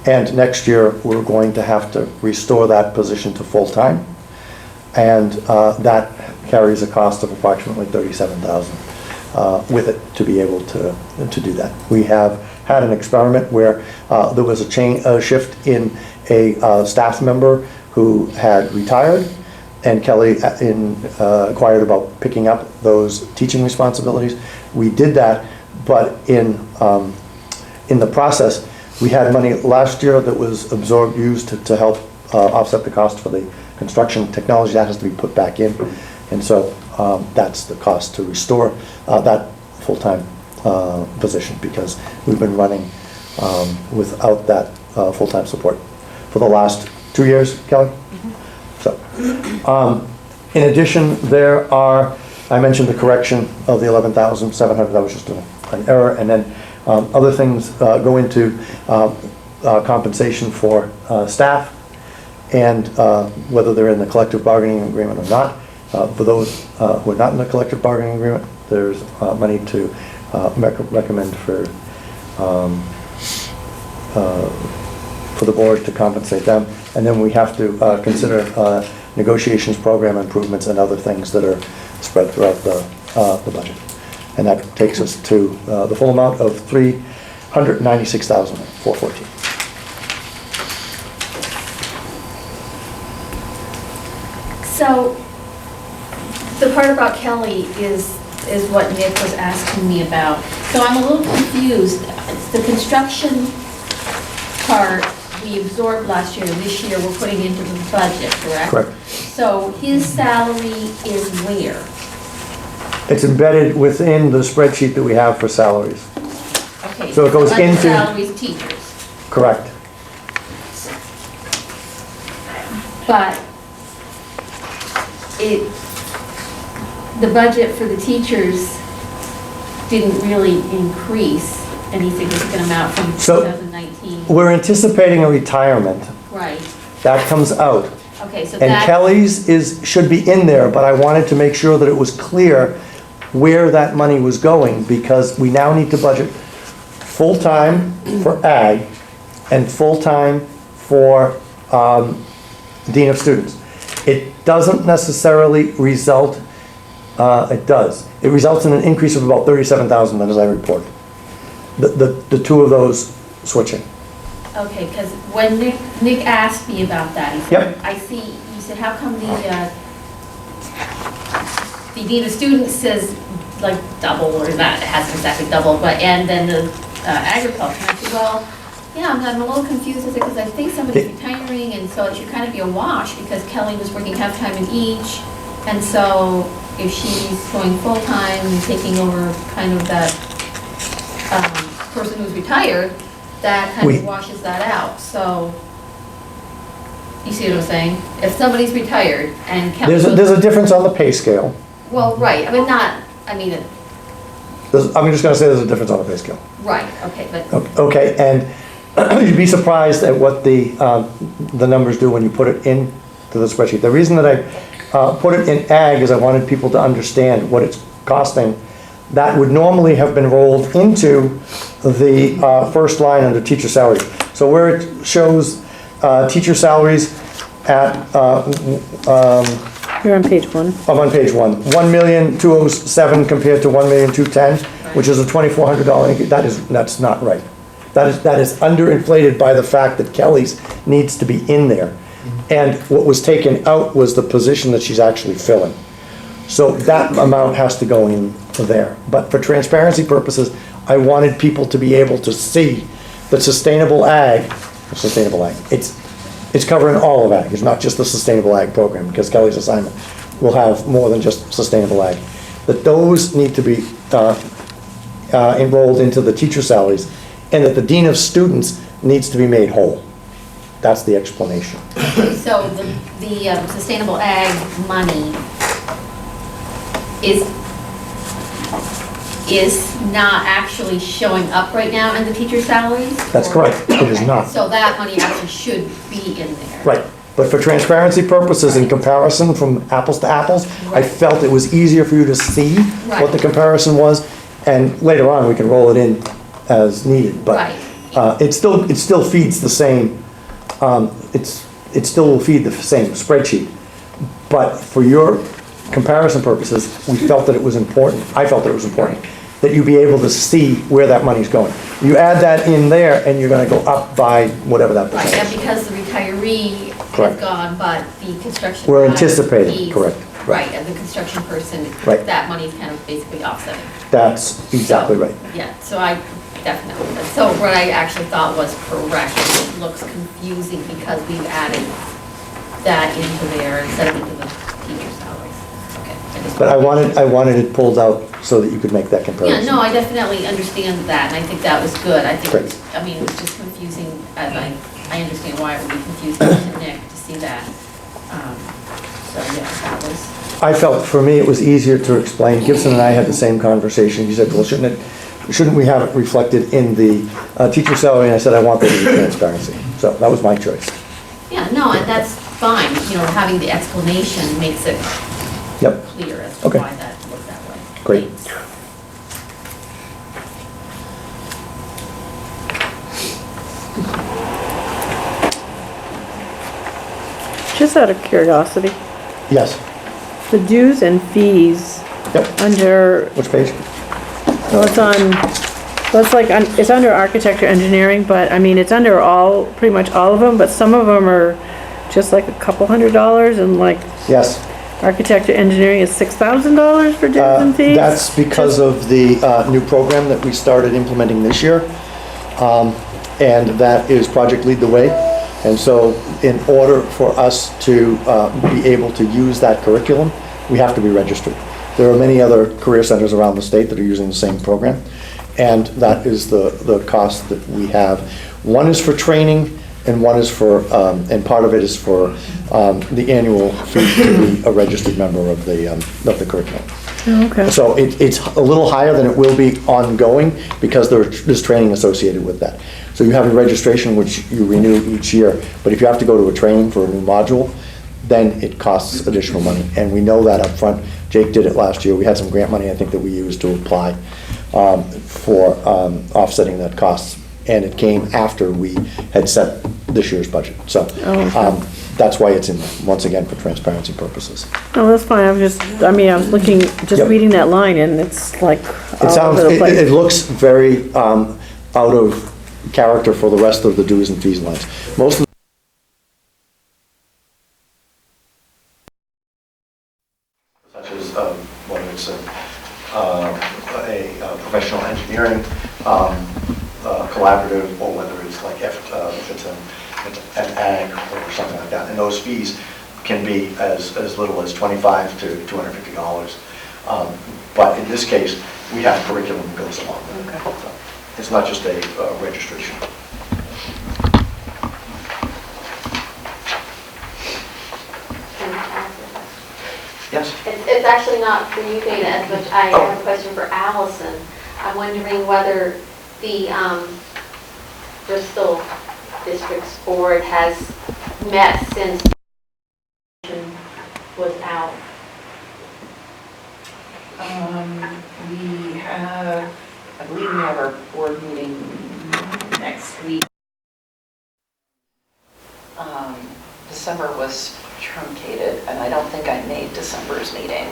And next year, we're going to have to restore that position to full-time. And that carries a cost of approximately $37,000 with it to be able to do that. We have had an experiment where there was a shift in a staff member who had retired, and Kelly inquired about picking up those teaching responsibilities. We did that, but in the process, we had money last year that was used to help offset the cost for the construction technology. That has to be put back in, and so that's the cost to restore that full-time position, because we've been running without that full-time support for the last 2 years, Kelly? So, in addition, there are, I mentioned the correction of the 11,700, that was just an error, and then other things go into compensation for staff, and whether they're in the collective bargaining agreement or not. For those who are not in the collective bargaining agreement, there's money to recommend for the board to compensate them. And then we have to consider negotiations, program improvements, and other things that are spread throughout the budget. And that takes us to the full amount of $396,414. So, the part about Kelly is what Nick was asking me about. So I'm a little confused. The construction part we absorbed last year, this year we're putting into the budget, correct? Correct. So his salary is where? It's embedded within the spreadsheet that we have for salaries. Okay. So it goes budget into- salaries, teachers. Correct. But the budget for the teachers didn't really increase any significant amount from So- 2019. We're anticipating a retirement. Right, That comes out. okay, so And that, Kelly's should be in there, but I wanted to make sure that it was clear where that money was going, because we now need to budget full-time for ag and full-time for dean of students. It doesn't necessarily result, it does. It results in an increase of about $37,000, as I reported. The two of those switching. okay, because when Nick asked me about that, he said, Yep. I see, he said, how come the dean of students says like double, or not, it hasn't exactly double, but, and then the agriculture, and I said, well, yeah, I'm a little confused with it, because I think somebody's retiring, and so it should kind of be a wash, because Kelly was working half-time in each, and so if she's going full-time and taking over kind of that person who's retired, that kind of washes that out, so, you see what I'm saying? If somebody's retired and Kelly... There's a difference on the pay scale. Well, right, I mean, not, I mean, I'm just gonna say there's a difference on the pay scale. right, okay, but, Okay, and you'd be surprised at what the numbers do when you put it in to the spreadsheet. The reason that I put it in ag is I wanted people to understand what it's costing. That would normally have been rolled into the first line under teacher salaries. So where it shows teacher salaries at, You're on page 1. I'm on page 1, 1,207,000 compared to 1,210,000, which is a $2,400 increase. That's not right. That is underinflated by the fact that Kelly's needs to be in there. And what was taken out was the position that she's actually filling. So that amount has to go in there. But for transparency purposes, I wanted people to be able to see that sustainable ag, it's covering all of ag. It's not just the sustainable ag program, because Kelly's assignment will have more than just sustainable ag. That those need to be enrolled into the teacher salaries, and that the dean of students needs to be made whole. That's the explanation. Okay, so the sustainable ag money is not actually showing up right now in the teacher salaries? That's correct. It is not. So that money actually should be in there? Right. But for transparency purposes, in comparison from apples to apples, I felt it was easier for you to see what the comparison was, and later on, we can roll it in as needed. But it still feeds the same, it still will feed the same spreadsheet. But for your comparison purposes, we felt that it was important, I felt that it was important, that you be able to see where that money's going. You add that in there, and you're gonna go up by whatever that Right, percentage. and because the retiree Correct. has gone, but the construction. We're guy, anticipating, he's- correct. Right, and the construction person, Right. that money's kind of basically offsetting. That's exactly So, right. Yeah, so I definitely, so what I actually thought was correct, it looks confusing because we've added that into there instead of into the teacher salaries. Okay. But I wanted it pulled out so that you could make that Yeah, comparison. no, I definitely understand that, and I think that was good. I think, Great. I mean, it was just confusing, I understand why it would be confusing to Nick to see that. So, yeah, that was. I felt, for me, it was easier to explain. Gibson and I had the same conversation. He said, well, shouldn't we have it reflected in the teacher salary? And I said, I want there to be transparency. So that was my choice. Yeah, no, and that's fine, you know, having the explanation makes it Yep. clear as to Okay. why that looked that way. Great. Thanks. Just out of curiosity, Yes. the dues and fees Yep. under, Which page? well, it's on, well, it's like, it's under architecture engineering, but I mean, it's under all, pretty much all of them, but some of them are just like a couple $100, and like Yes. architecture engineering is $6,000 for dues and fees? That's because of the new program that we started implementing this year. And that is Project Lead the Way. And so in order for us to be able to use that curriculum, we have to be registered. There are many other career centers around the state that are using the same program. And that is the cost that we have. One is for training, and one is for, and part of it is for the annual fee to be a registered member of the curriculum. Oh, okay. So it's a little higher than it will be ongoing because there's training associated with that. So you have a registration which you renew each year, but if you have to go to a training for a new module, then it costs additional money. And we know that up front. Jake did it last year. We had some grant money, I think, that we used to apply for offsetting that cost. And it came after we had set this year's budget. So that's why it's in there, once again, for transparency purposes. Oh, that's fine, I was looking, just Yep. reading that line, and it's like It all sounds, over the place. it looks very out of character for the rest of the dues and fees lines. Most of such as whether it's a professional engineering collaborative, or whether it's like if it's an ag or something like that. And those fees can be as little as $25 to $250. But in this case, we have curriculum that goes along with it. So it's not just a registration. Yes? It's actually not for you, Dana, as much, I have a question for Allison. I'm wondering whether the Bristol District's board has met since I believe we have our board meeting next week. December was truncated, and I don't think I made December's meeting.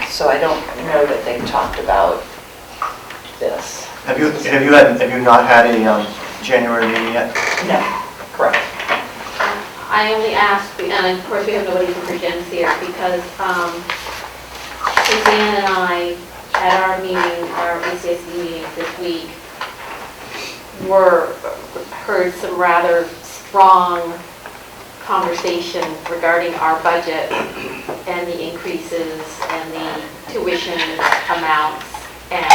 So I don't know that they've talked about this. Have you not had a January meeting yet? No, correct. I only asked, and of course we have nobody from Virginia's here, because Suzanne and I, at our meeting, our ACSC meetings this week, heard some rather strong conversation regarding our budget and the increases and the tuition amounts, and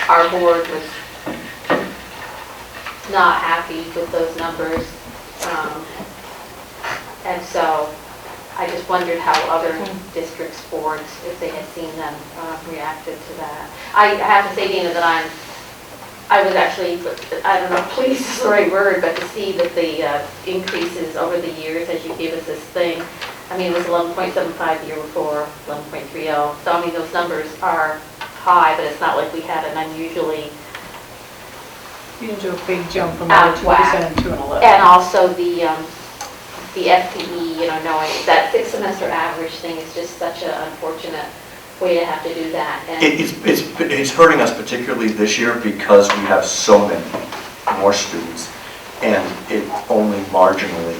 our board was not happy with those numbers. And so I just wondered how other districts' boards, if they had seen them, reacted to that. I have to say, Dana, that I was actually, I don't know if pleased is the right word, but to see that the increases over the years as you gave us this thing, I mean, it was 11.75 the year before, 11.30. So I mean, those numbers are high, but it's not like we had an unusually You didn't do a big jump from out 2% whack. to an 11. And also the FTE, knowing that fixed semester average thing is just such an unfortunate way to have to do that. And It's hurting us particularly this year because we have so many more students, and it only marginally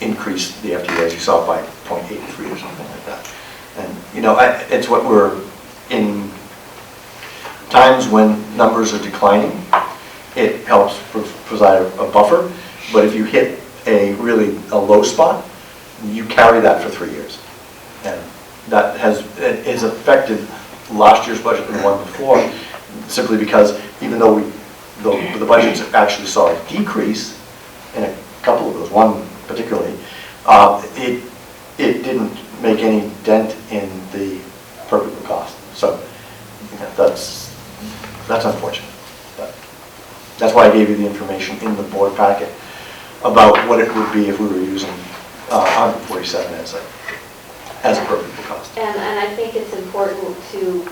increased the FTE, as you saw, by 0.83 or something like that. And it's what we're in times when numbers are declining. It helps provide a buffer, but if you hit a low spot, you carry that for 3 years, and that has affected last year's budget and the one before, simply because even though the budgets actually saw a decrease in a couple of those, one particularly, it didn't make any dent in the per pupil cost. So that's unfortunate. But that's why I gave you the information in the board packet about what it would be if we were using 147 as a per pupil cost. And I think it's important to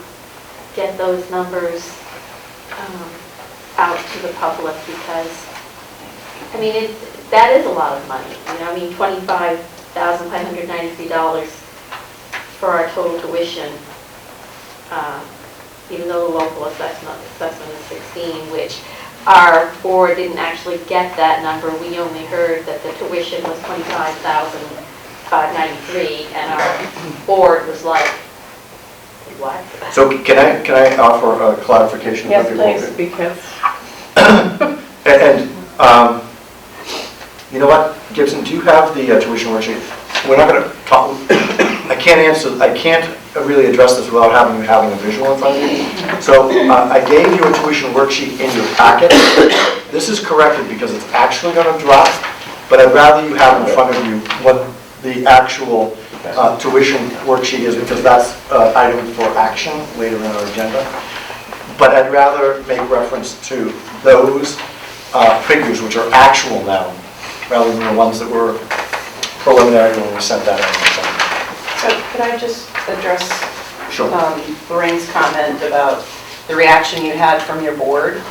get those numbers out to the public, because, I mean, that is a lot of money. $25,593 for our total tuition, even though the local assessment is 16, which our board didn't actually get that number. We only heard that the tuition was $25,593, and our board was like, what? So can I offer a clarification? Yes, please, because And you know what, Gibson, do you have the tuition worksheet? We're not going to talk. I can't really address this without having a visual in front of you. So I gave you a tuition worksheet in your packet. This is corrected because it's actually going to drop, but I'd rather you have in front of you what the actual tuition worksheet is, because that's item for action later in our agenda. But I'd rather make reference to those figures which are actual now, rather than the ones that were preliminary when we sent that in. So could I just address Sure. Lorraine's comment about the reaction you had from your board?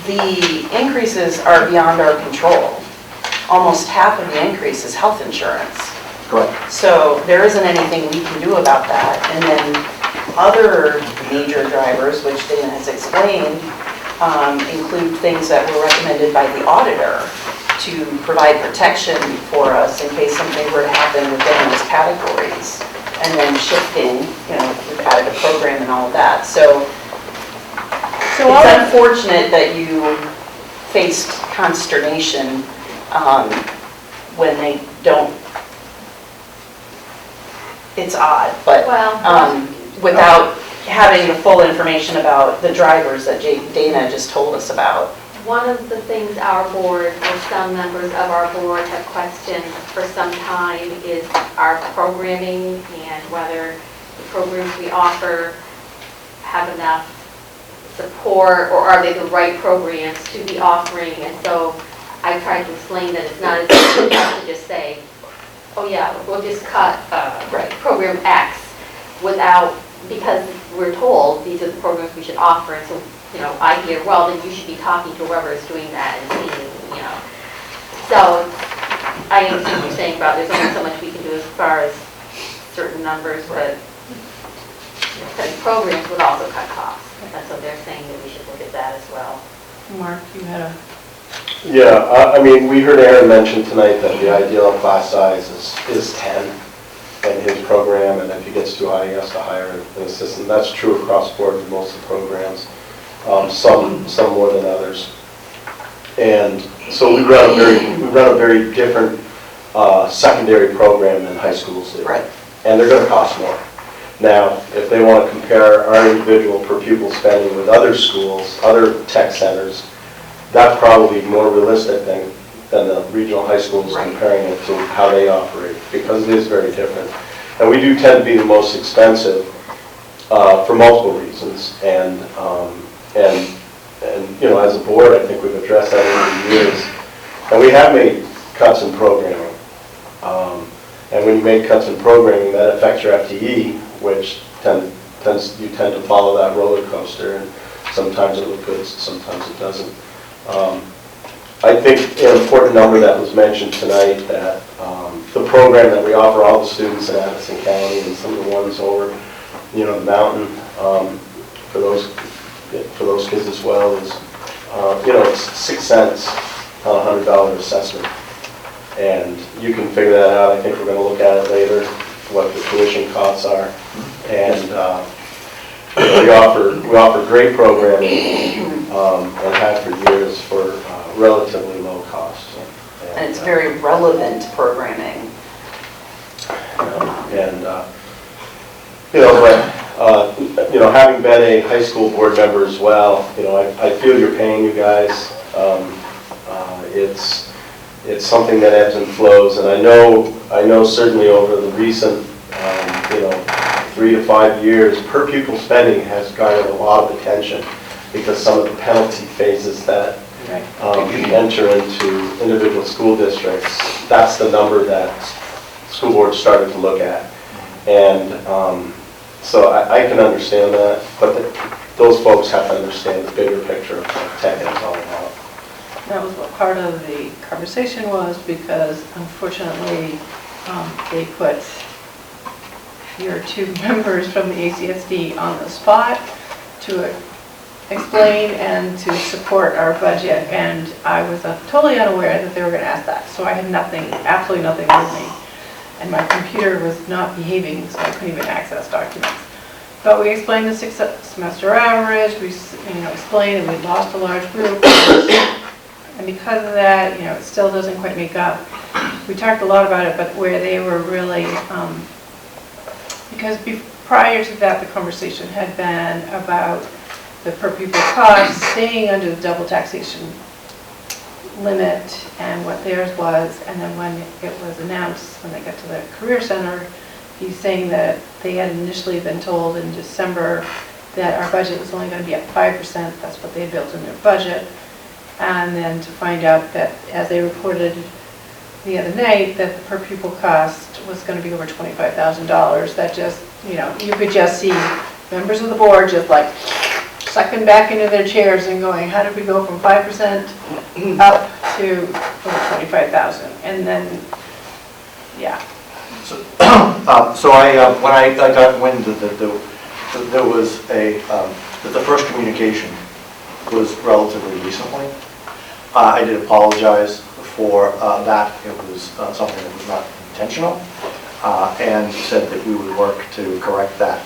The increases are beyond our control. Almost half of the increase is health insurance. Correct. So there isn't anything we can do about that. And then other major drivers, which Dana has explained, include things that were recommended by the auditor to provide protection for us in case something were to happen within those categories. And then shifting, we've added a program and all of that. So it's unfortunate that you faced consternation when they don't. It's odd, but without having the full information about the drivers that Dana just told us about. One of the things our board, or some members of our board have questioned for some time, is our programming and whether the programs we offer have enough support, or are they the right programs to be offering. And so I tried to explain that it's not as easy to just say, oh yeah, we'll just cut program X without, because we're told these are the programs we should offer, and so, I hear, well, then you should be talking to whoever is doing that and seeing, So, I understand what you're saying about there's only so much we can do as far as certain numbers, but cutting programs would also cut costs. And so they're saying that we should look at that as well. Mark, you had a... Yeah, I mean, we heard Aaron mention tonight that the ideal class size is 10 in his program, and if he gets too high, he has to hire an assistant. That's true across the board in most of the programs, some more than others. And so we run a very different secondary program than high schools do. Right. And they're going to cost more. Now, if they want to compare our individual per pupil spending with other schools, other tech centers, that's probably more realistic than the regional high schools comparing it to how they operate, because it is very different. And we do tend to be the most expensive for multiple reasons. And as a board, I think we've addressed that over the years. And we have made cuts in programming. And when you make cuts in programming, that affects your FTE, which you tend to follow that roller coaster, and sometimes it looks good, sometimes it doesn't. I think an important number that was mentioned tonight, that the program that we offer all the students in Addison County and some of the ones over, the mountain, for those kids as well, is it's 6 cents on a $100 assessment. And you can figure that out. I think we're going to look at it later, what the tuition costs are. And we offer great programming and have for years for relatively low cost. And it's very relevant programming. Having been a high school board member as well, I feel your pain, you guys. It's something that ebbs and flows, and I know certainly over the recent 3 to 5 years, per pupil spending has garnered a lot of attention, because some of the penalty phases that enter into individual school districts, that's the number that school boards started to look at. And so I can understand that, but those folks have to understand the bigger picture of what tech is all about. That was what part of the conversation was, because unfortunately, they put your 2 members from the ACSD on the spot to explain and to support our budget, and I was totally unaware that they were going to ask that. So I had nothing, absolutely nothing with me, and my computer was not behaving, so I couldn't even access documents. But we explained the 6 semester average. We explained that we lost a large group, and because of that, it still doesn't quite make up. We talked a lot about it, but where they were really, because prior to that, the conversation had been about the per pupil cost staying under the double taxation limit and what theirs was, and then when it was announced, when they got to the Career Center, he's saying that they had initially been told in December that our budget was only going to be at 5%, that's what they had built in their budget, and then to find out that, as they reported the other night, that the per pupil cost was going to be over $25,000. That just, you could just see members of the board just like sucking back into their chairs and going, how did we go from 5% up to over 25,000? And then, yeah. So when I got wind that there was that the first communication was relatively recently, I did apologize for that. It was something that was not intentional, and said that we would work to correct that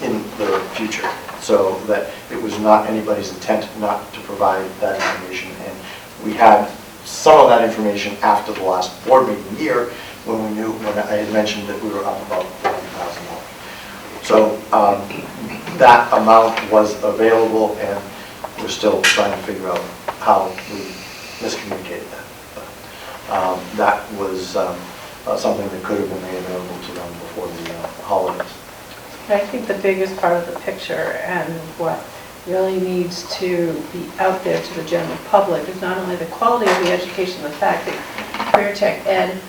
in the future, so that it was not anybody's intent not to provide that information. And we had some of that information after the last board meeting here, when I had mentioned that we were up about $400,000. So that amount was available, and we're still trying to figure out how we miscommunicated that. But that was something that could have been made available to them before the holidays. I think the biggest part of the picture, and what really needs to be out there to the general public, is not only the quality of the education, the fact that career tech ed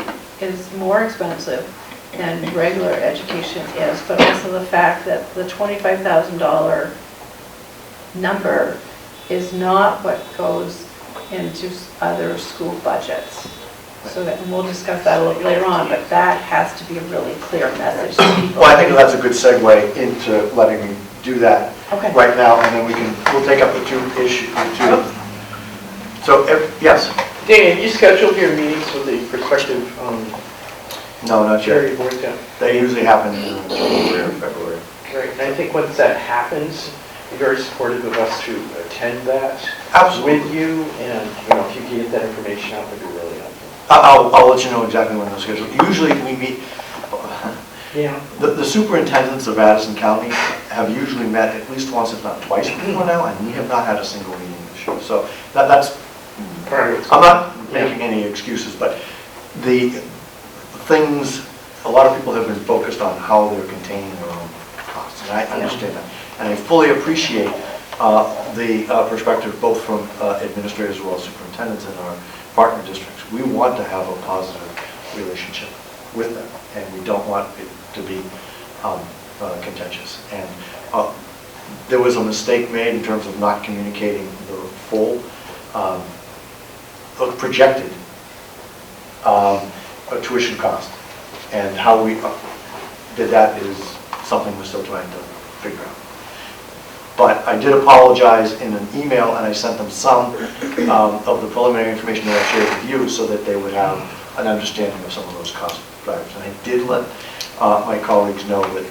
is more expensive and regular education is, but also the fact that the $25,000 number is not what goes into other school budgets. So that, and we'll discuss that a little later on, but that has to be a really clear message to people. Well, I think that's a good segue into letting me do that Okay. right now, and then we'll take up the two issues. So, yes? Dan, you scheduled your meetings with the prospective No, not charity yet. boards yet? They usually happen in January or February. Right, and I think once that happens, you're very supportive of us to attend that Absolutely. with you, and, you know, if you can get that information out, that'd be really helpful. I'll let you know exactly when they're scheduled. Usually we meet, Yeah. the superintendents of Addison County have usually met at least once, if not twice before now, and we have not had a single meeting this year. So that's, I'm not making any excuses, but the things, a lot of people have been focused on how they're containing their own costs, and I understand that. And I fully appreciate the perspective both from administrators as well as superintendents in our partner districts. We want to have a positive relationship with them, and we don't want it to be contentious. And there was a mistake made in terms of not communicating the full projected tuition cost. And how we did that is something we're still trying to figure out. But I did apologize in an email, and I sent them some of the preliminary information that I shared with you so that they would have an understanding of some of those cost drivers. And I did let my colleagues know that,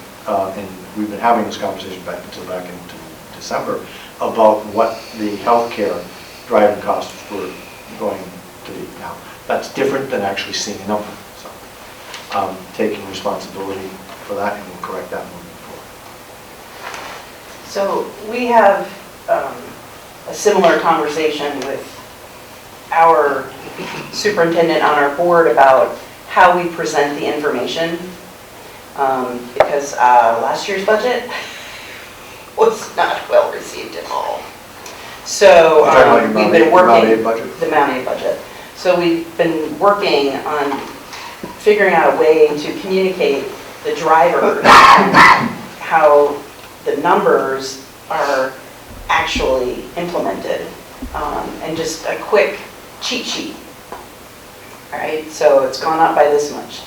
and we've been having this conversation back into December, about what the healthcare driving costs were going to be. Now, that's different than actually seeing a number. So taking responsibility for that, and we'll correct that moving forward. So we have a similar conversation with our superintendent on our board about how we present the information, because last year's budget was not well received at all. So we've been working, the Mount A budget. So we've been working on figuring out a way to communicate the drivers and how the numbers are actually implemented, and just a quick cheat sheet. All right, so it's gone up by this much.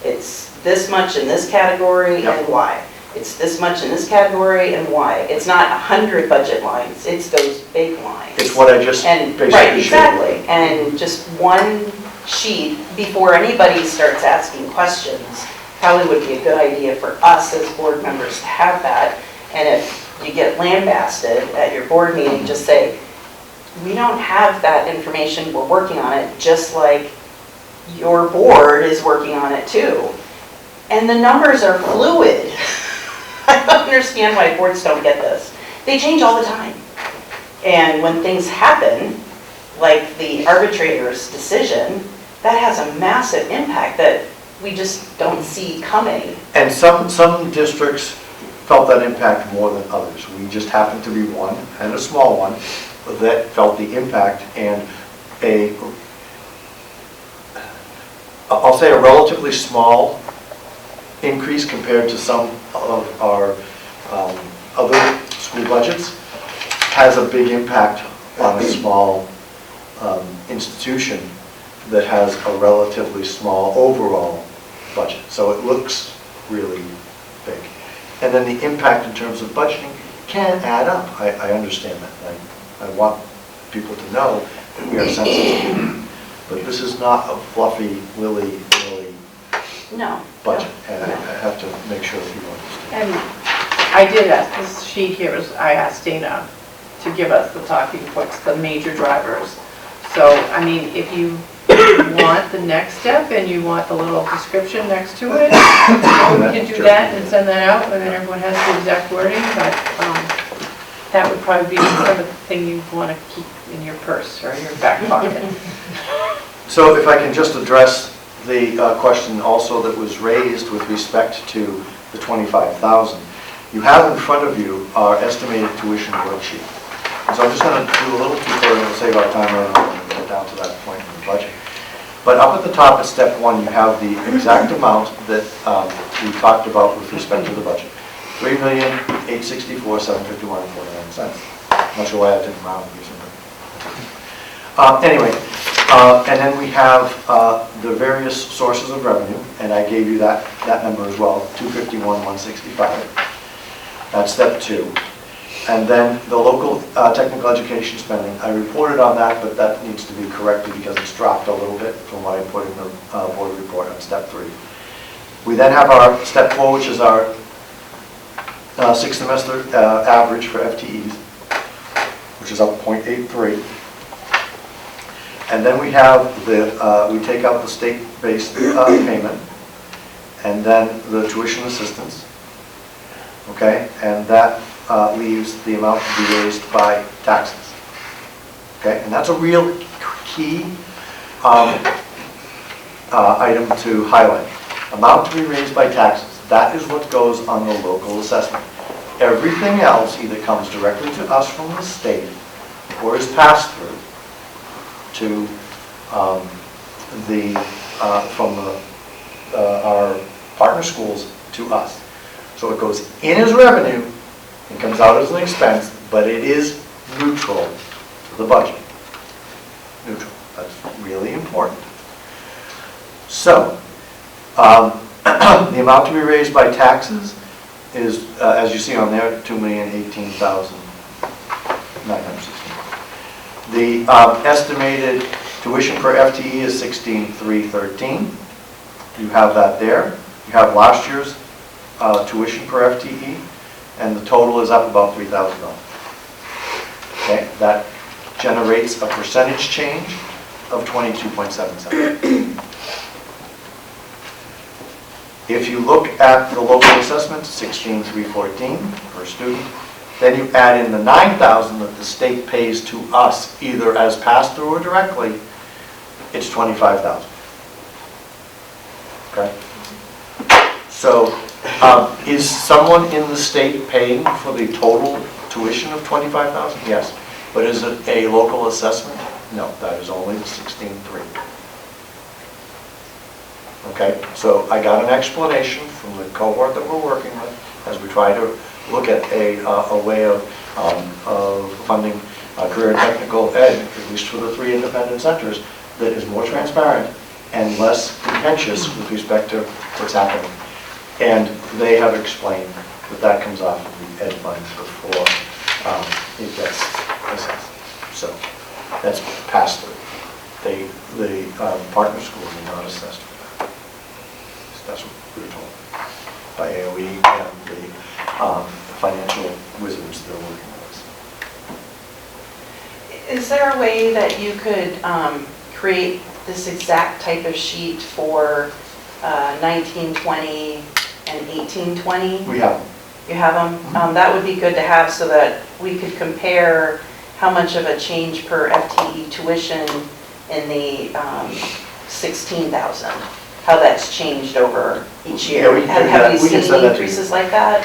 It's this much in this category and why. It's this much in this category and why. It's not 100 budget lines, it's those big lines. It's what I just basically right, exactly. And just one sheet before anybody starts asking questions, probably would be a good idea for us as board members to have that. And if you get lambasted at your board meeting, just say, we don't have that information, we're working on it, just like your board is working on it too. And the numbers are fluid. I don't understand why boards don't get this. They change all the time. And when things happen, like the arbitrator's decision, that has a massive impact that we just don't see coming. And some districts felt that impact more than others. We just happened to be one, and a small one, that felt the impact, and I'll say a relatively small increase compared to some of our other school budgets has a big impact on a small institution that has a relatively small overall budget. So it looks really big. And then the impact in terms of budgeting can add up. I understand that. I want people to know that we are sensitive. But this is not a fluffy, willy-nilly budget. And I have to make sure that people understand. And I did ask, this sheet here is, I asked Dana to give us the talking points, the major drivers. So, I mean, if you want the next step and you want the little description next to it, we can do that and send that out, and then everyone has the exact wording, but that would probably be sort of the thing you want to keep in your purse or in your back pocket. So if I can just address the question also that was raised with respect to the $25,000. You have in front of you our estimated tuition worksheet. So I'm just going to do a little tutorial and save our time and get down to that point in the budget. But up at the top at step 1, you have the exact amount that we talked about with respect to the budget. $3,864,751.49. Not sure why I didn't round recently. Anyway, and then we have the various sources of revenue, and I gave you that number as well, 251,165. That's step 2. And then the local technical education spending, I reported on that, but that needs to be corrected because it's dropped a little bit from what I put in the board report on step 3. We then have our step 4, which is our 6th semester average for FTEs, which is up 0.83. And then we have we take out the state-based payment, and then the tuition assistance, okay? And that leaves the amount to be raised by taxes, okay? And that's a real key item to highlight. Amount to be raised by taxes. That is what goes on the local assessment. Everything else either comes directly to us from the state or is passed through to our partner schools to us. So it goes in as revenue and comes out as an expense, but it is neutral to the budget. Neutral. That's really important. So, the amount to be raised by taxes is, as you see on there, $2,018,916. The estimated tuition per FTE is $16,313. You have that there. You have last year's tuition per FTE, and the total is up about $3,000. Okay, that generates a percentage change of 22.77. If you look at the local assessment, $16,314 per student, then you add in the $9,000 that the state pays to us, either as pass-through or directly, it's $25,000. Okay? So, is someone in the state paying for the total tuition of $25,000? Yes. But is it a local assessment? No, that is only the $16,300. Okay, so I got an explanation from the cohort that we're working with as we try to look at a way of funding career and technical ed, at least for the 3 independent centers, that is more transparent and less contentious with respect to what's happening. And they have explained that that comes off of the ed funds before it gets assessed. So that's passed through. The partner schools are not assessed for that. So that's what we were told by AOE and the financial wizards that are working with us. Is there a way that you could create this exact type of sheet for 1920 and 1820? We have them. You have them? That would be good to have so that we could compare how much of a change per FTE tuition in the 16,000, how that's changed over each year. Yeah, Have you seen increases like that?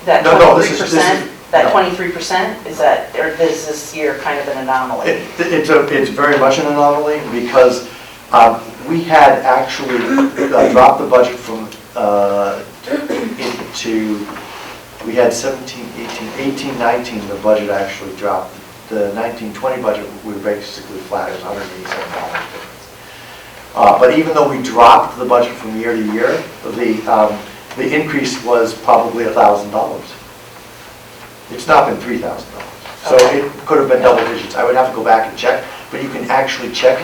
That 23%? That 23%, is that, or is this year kind of an anomaly? It's very much an anomaly because we had actually dropped the budget from we had 17, 18, 19, the budget actually dropped. The 19-20 budget, we were basically flat, it was $187 difference. But even though we dropped the budget from year to year, the increase was probably $1,000. It's not been $3,000. So it could have been double digits. I would have to go back and check, but you can actually check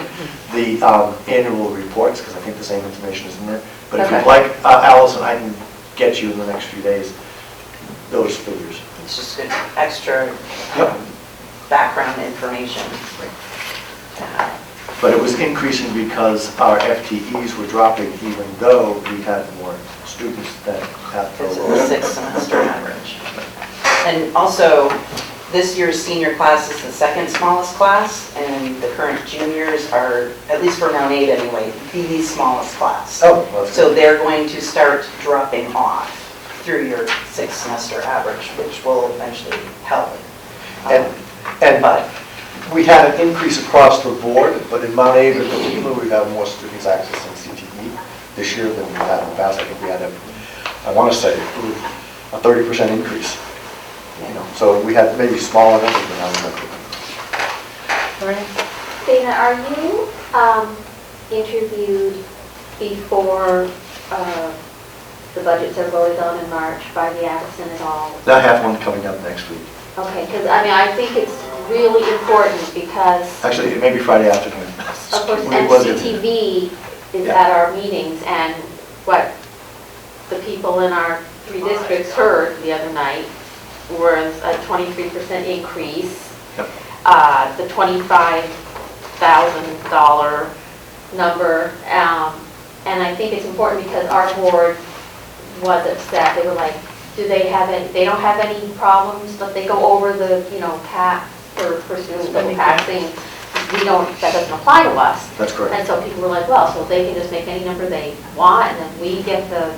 the annual reports, because I think the same information is in there. But if you'd like, Allison, I can get you in the next few days those figures. It's just good extra background information. But it was increasing because our FTEs were dropping even though we had more students than at the Because of the 6th semester average. And also, this year's senior class is the second smallest class, and the current juniors are, at least for round 8 anyway, the smallest class. Oh, well, so they're going to start dropping off through your 6th semester average, which will eventually help. And We had an increase across the board, but in Mount Airy in particular, we have more students accessing CTE this year than we've had in the past. I think we had I want to say, a 30% increase. You know, so we had maybe smaller numbers than I remember. Dana, are you interviewed before the budgets are voted on in March by the Addison at all? I have one coming up next week. Okay, because I mean, I think it's really important because, Actually, it may be Friday afternoon. of course, It was in- NCTV is Yeah. at our meetings, and what the people in our 3 districts heard the other night was a 23% increase. Yep. The $25,000 number, and I think it's important because our board was upset. They were like, do they have any, they don't have any problems, but they go over the, you know, cap for students that we're taxing. We don't, that doesn't apply to us. That's correct. And so people were like, well, so they can just make any number they want, and then we get the,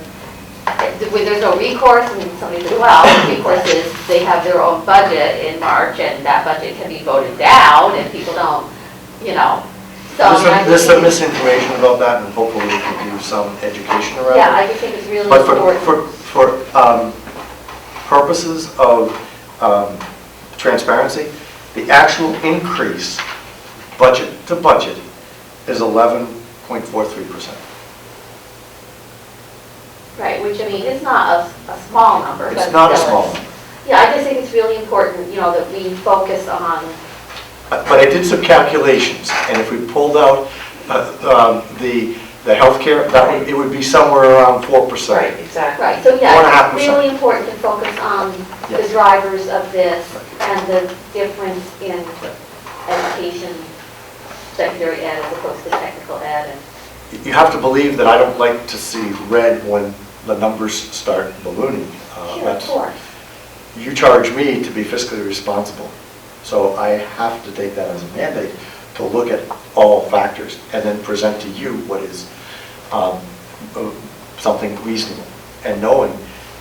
there's no recourse, and somebody said, well, the recourse is they have their own budget in March, and that budget can be voted down, and people don't, you know. So I mean, I There's some just think- misinformation about that, and hopefully we can do some education around it. Yeah, I just think it's really But important. for purposes of transparency, the actual increase, budget to budget, is 11.43%. Right, which I mean, it's not a small number. It's but not a still small it's- one. Yeah, I just think it's really important, you know, that we focus on, But I did some calculations, and if we pulled out the healthcare, it would be somewhere around 4%. exactly. right, so yeah, 4.5%. it's really important to focus on the Yes. drivers of this and the difference in education, secondary ed as opposed to technical ed. And You have to believe that I don't like to see red when the numbers start ballooning. Sure, of That's- course. You charge me to be fiscally responsible, so I have to take that as a mandate to look at all factors and then present to you what is something reasonable. And knowing,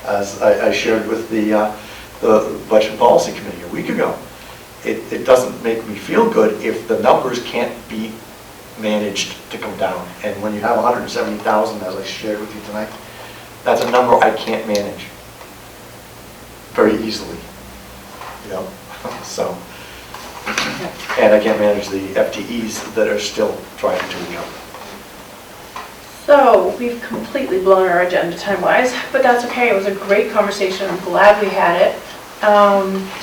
as I shared with the Budget and Policy Committee a week ago, it doesn't make me feel good if the numbers can't be managed to come down. And when you have 170,000, as I shared with you tonight, that's a number I can't manage very easily, you know, so. And I can't manage the FTEs that are still trying to recover. So we've completely blown our agenda time-wise, but that's okay. It was a great conversation. I'm glad we had it.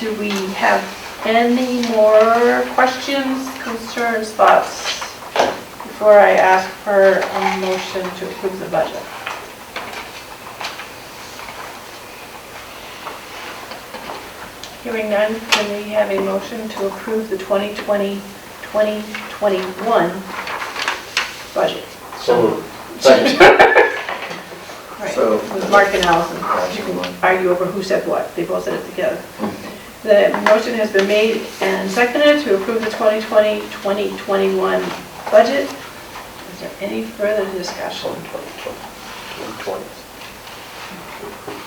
Do we have any more questions, concerns, thoughts before I ask for a motion to approve the budget? Hearing none, can we have a motion to approve the 2020-2021 budget? So, Right, So- with Mark and Allison, you can argue over who said what, they both said it together. The motion has been made and seconded to approve the 2020-2021 budget. Is there any further discussion?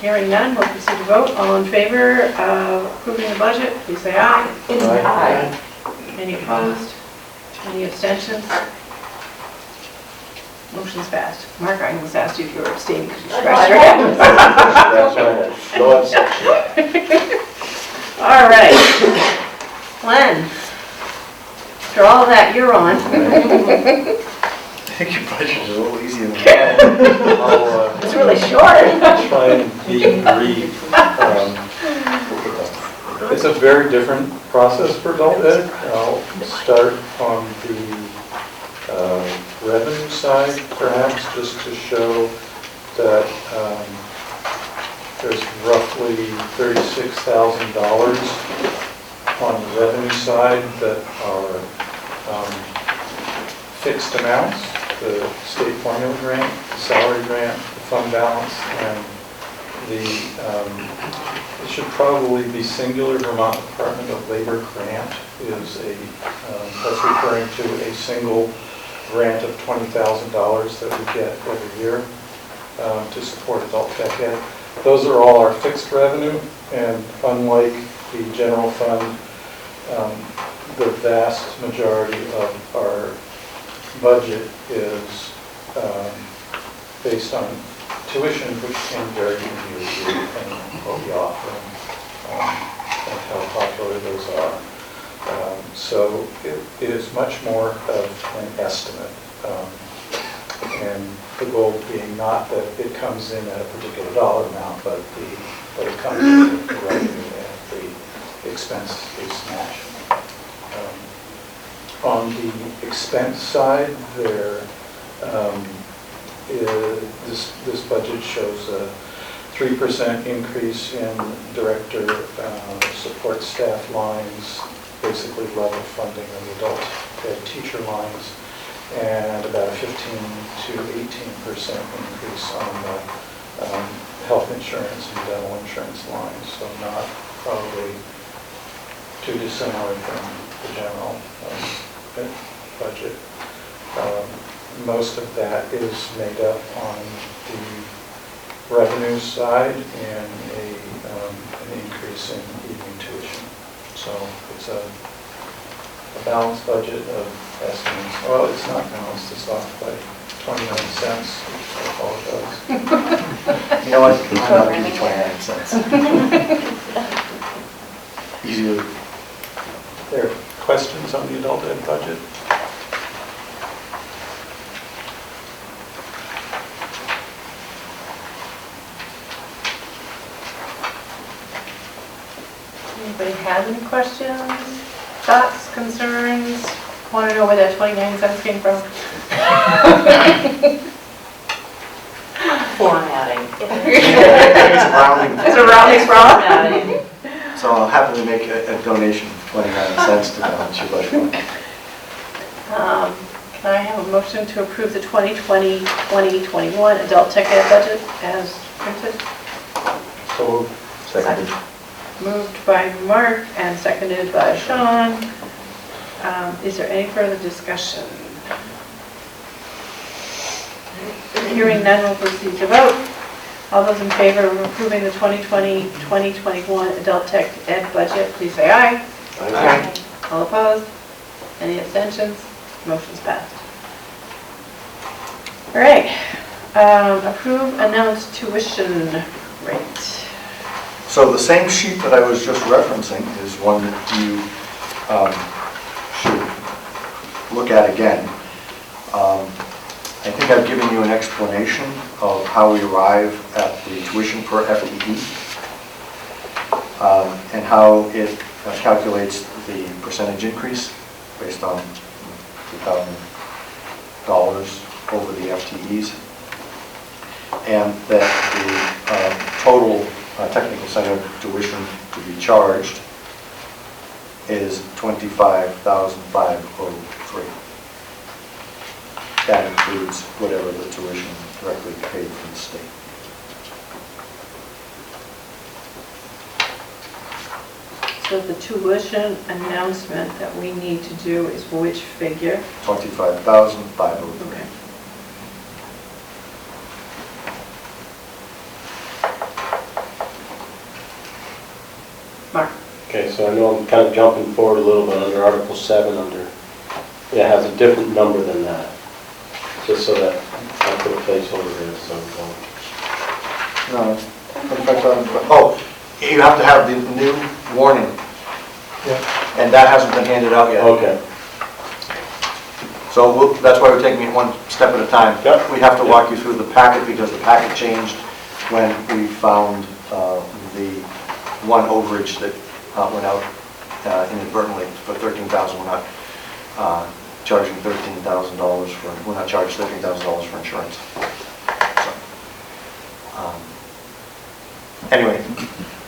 Hearing none, we'll proceed to vote. All in favor of approving the budget, please say aye. Aye. Any opposed? Any abstentions? Motion's passed. Mark, I almost asked you if you were abstaining because you scratched your head. That's right. No exception. All right. Glenn, after all of that, you're on. I think your budget is a little easier than I'll It's really short. try and be brief. It's a very different process for adult ed. I'll start on the revenue side, perhaps, just to show that there's roughly $36,000 on the revenue side that are fixed amounts, the state formula grant, the salary grant, the fund balance, and the, it should probably be singular, Vermont Department of Labor grant is that's referring to a single grant of $20,000 that we get every year to support adult tech ed. Those are all our fixed revenue, and unlike the general fund, the vast majority of our budget is based on tuition, which can vary from year to year depending on what we offer and how popular those are. So it is much more of an estimate. And the goal being not that it comes in at a particular dollar amount, but it comes in at the revenue and the expense is matched. On the expense side, this budget shows a 3% increase in director support staff lines, basically level funding of the adult ed teacher lines, and about a 15 to 18% increase on the health insurance and dental insurance lines, so not probably too dissimilar from the general budget. Most of that is made up on the revenue side and an increase in evening tuition. So it's a balanced budget of estimates. Well, it's not balanced, it's off by 29 cents. I apologize. You know what? I'm not giving you 29 cents. Easier. There are questions on the adult ed budget? Anybody have any questions, thoughts, concerns? Want to know where that 29 cents came from? Formatting. It's a rounding. It's a rounding problem. So I'll happily make a donation of 29 cents to balance your budget. Can I have a motion to approve the 2020-2021 adult tech ed budget as printed? So Seconded. Moved by Mark and seconded by Sean. Is there any further discussion? Hearing none, we'll proceed to vote. All those in favor of approving the 2020-2021 adult tech ed budget, please say aye. Aye. All opposed? Any abstentions? Motion's passed. All right. Approve announced tuition rate. So the same sheet that I was just referencing is one that you should look at again. I think I've given you an explanation of how we arrive at the tuition per FTE and how it calculates the percentage increase based on $2,000 over the FTEs, and that the total technical center tuition to be charged is $25,503. That includes whatever the tuition directly paid from the state. So the tuition announcement that we need to do is which figure? $25,503. Okay. Mark? Okay, so I know I'm kind of jumping forward a little bit under Article 7 it has a different number than that. Just so that I put a placeholder in at some point. No, oh, you have to have the new warning. Yeah. And that hasn't been handed out yet. Okay. So that's why we're taking it one step at a time. Yep. We have to walk you through the packet because the packet changed when we found the one overage that went out inadvertently for $13,000. We're not charging $13,000 for, we're not charged $13,000 for insurance. So, anyway,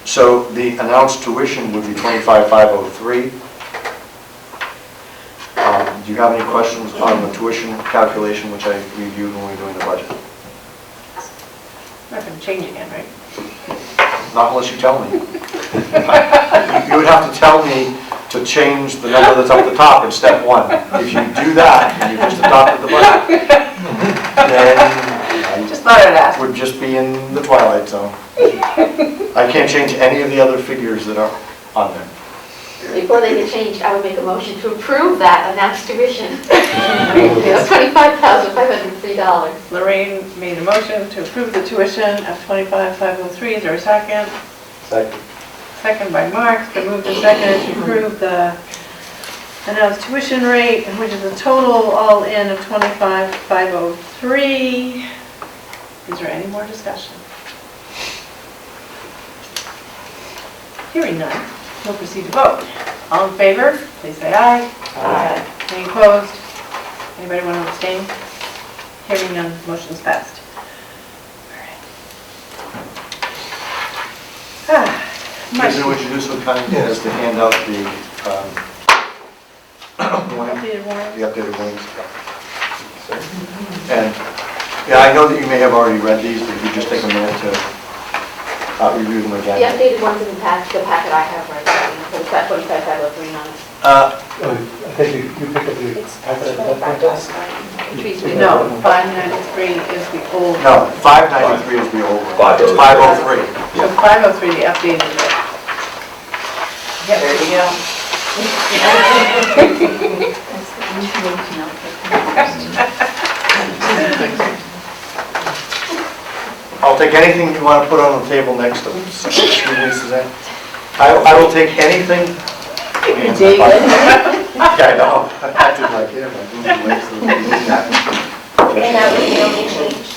so the announced tuition would be $25,503. Do you have any questions on the tuition calculation which I reviewed when we were doing the budget? Not going to change again, right? Not unless you tell me. You would have to tell me to change the number that's up the top in step one. If you do that, and you just adopted the budget, then Just thought I'd ask. would just be in the twilight zone. I can't change any of the other figures that are on there. Before they get changed, I would make a motion to approve that announced tuition of $25,503. Lorraine made a motion to approve the tuition of $25,503. Is there a second? Second. Second by Mark. It's been moved and seconded to approve the announced tuition rate, which is a total all-in of $25,503. Is there any more discussion? Hearing none, we'll proceed to vote. All in favor, please say aye. Aye. Any opposed? Anybody want to abstain? Hearing none, motion's passed. All right. You're going to introduce what kind is to hand out the warning, Updated warrant. the updated warnings. And, yeah, I know that you may have already read these, but if you just take a minute to review them again. The updated ones in the packet I have right now, so it's got 25,503 on it. I think you pick up the... No, 593 is the old. No, 593 is the old one. It's 503. So 503, the updated rate. Yep, there you go. I'll take anything you want to put on the table next to them. Excuse me, Suzanne. I will take anything. David. Yeah, I know. I acted like him. And that was the only change?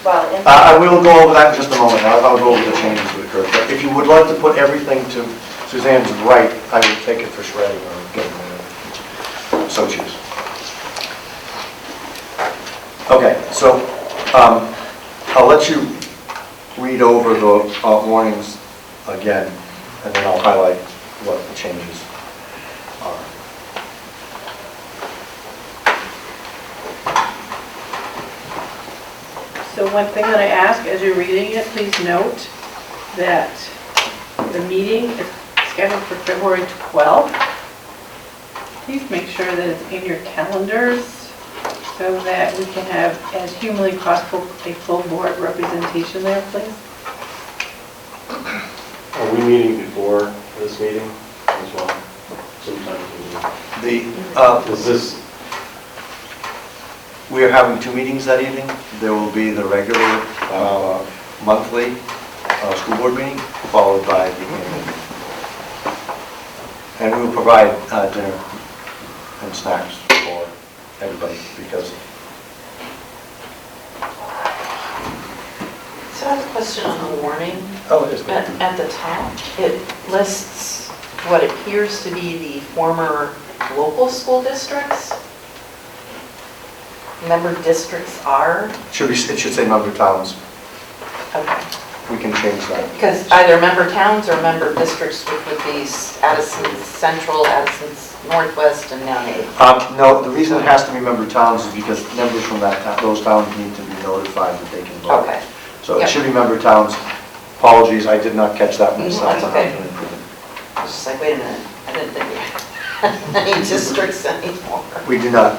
Well, I will go over that in just a moment. I'll go over the changes that occurred. But if you would like to put everything to Suzanne's right, I will take it for shredding or getting rid of it. So choose. Okay, so I'll let you read over the warnings again, and then I'll highlight what the changes are. So one thing that I ask as you're reading it, please note that the meeting is scheduled for February 12th. Please make sure that it's in your calendars so that we can have, as humanly possible, a full board representation there, please. Are we meeting before this meeting as well? Sometimes is this? We are having two meetings that evening. There will be the regular monthly school board meeting, followed by the annual. And we will provide dinner and snacks for everybody because... So I have a question on the warning. Oh, it is good. At the top, it lists what appears to be the former local school districts. Member districts are? It should say member towns. Okay. We can change that. Because either member towns or member districts, which would be Addison Central, Addison Northwest, and now Navy. No, the reason it has to be member towns is because members from those towns need to be notified that they can vote. Okay. So it should be member towns. Apologies, I did not catch that myself. That's okay. I was just like, wait a minute, I didn't think we had any districts anymore. We do not.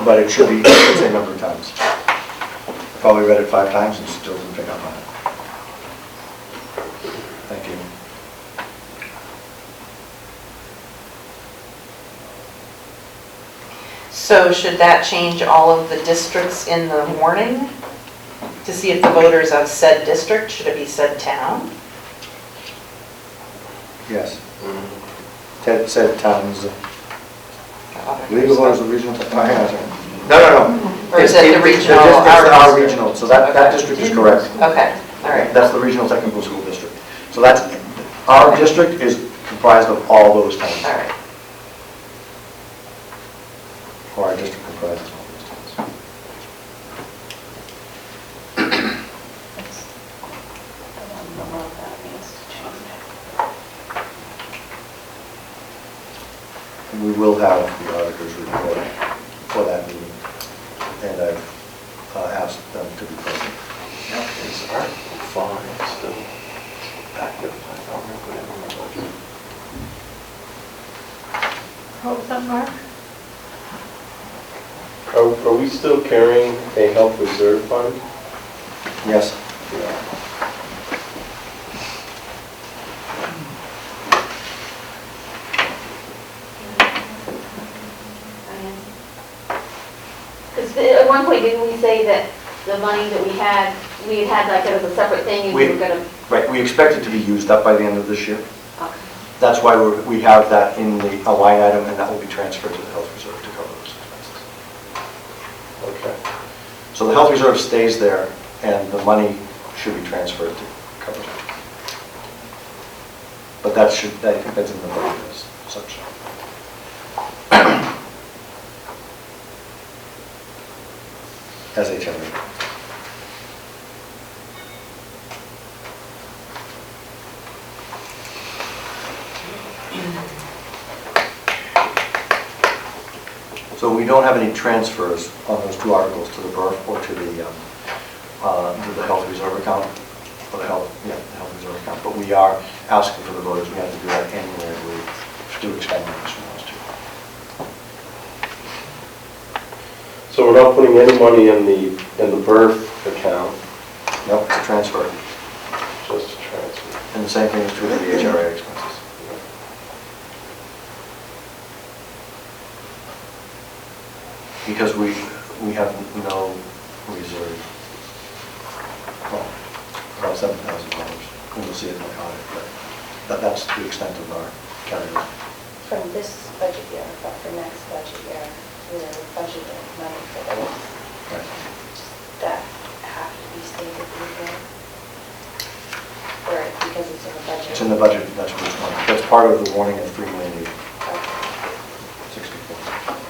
But it should say member towns. Probably read it 5 times and still didn't pick up on it. Thank you. So should that change all of the districts in the warning? To see if the voters of said district, should it be said town? Yes. Ted said towns. Legal voters of regional. No. Or is it the regional? Our regional, so that district is correct. Okay, all right. That's the regional technical school district. So that's, our district is comprised of all those towns. All right. Or our district comprises all those towns. And we will have the auditor's report for that meeting, and I've asked them to be present. Yeah, it's Article 5 still active. I don't remember putting it on my budget. What was that, Mark? Are we still carrying a health reserve fund? Yes. one point, didn't we say that the money that we had like it was a separate thing and we were gonna? Right, we expect it to be used up by the end of this year. Okay. That's why we have that in a line item, and that will be transferred to the health reserve to cover those expenses. Okay. So the health reserve stays there, and the money should be transferred to cover that. But I think that's in the budget as such. As HMA. So we don't have any transfers on those two articles to the BRF or to the health reserve account, or the health reserve account. But we are asking for the voters, we have to do that annually, I believe, to expend money from those two. So we're not putting any money in the birth account? Nope, it's a transfer. Just a transfer. And the same thing is true for the HRA expenses. Because we have no reserve. Well, about $7,000. We'll see it in the audit, but that's the extent of our carryover. From this budget year, but for next budget year, we're budgeting money for those. Right. That have to be stated in here. Or because it's in the budget. It's in the budget, that's what it's on. That's part of the warning of $3,064,000.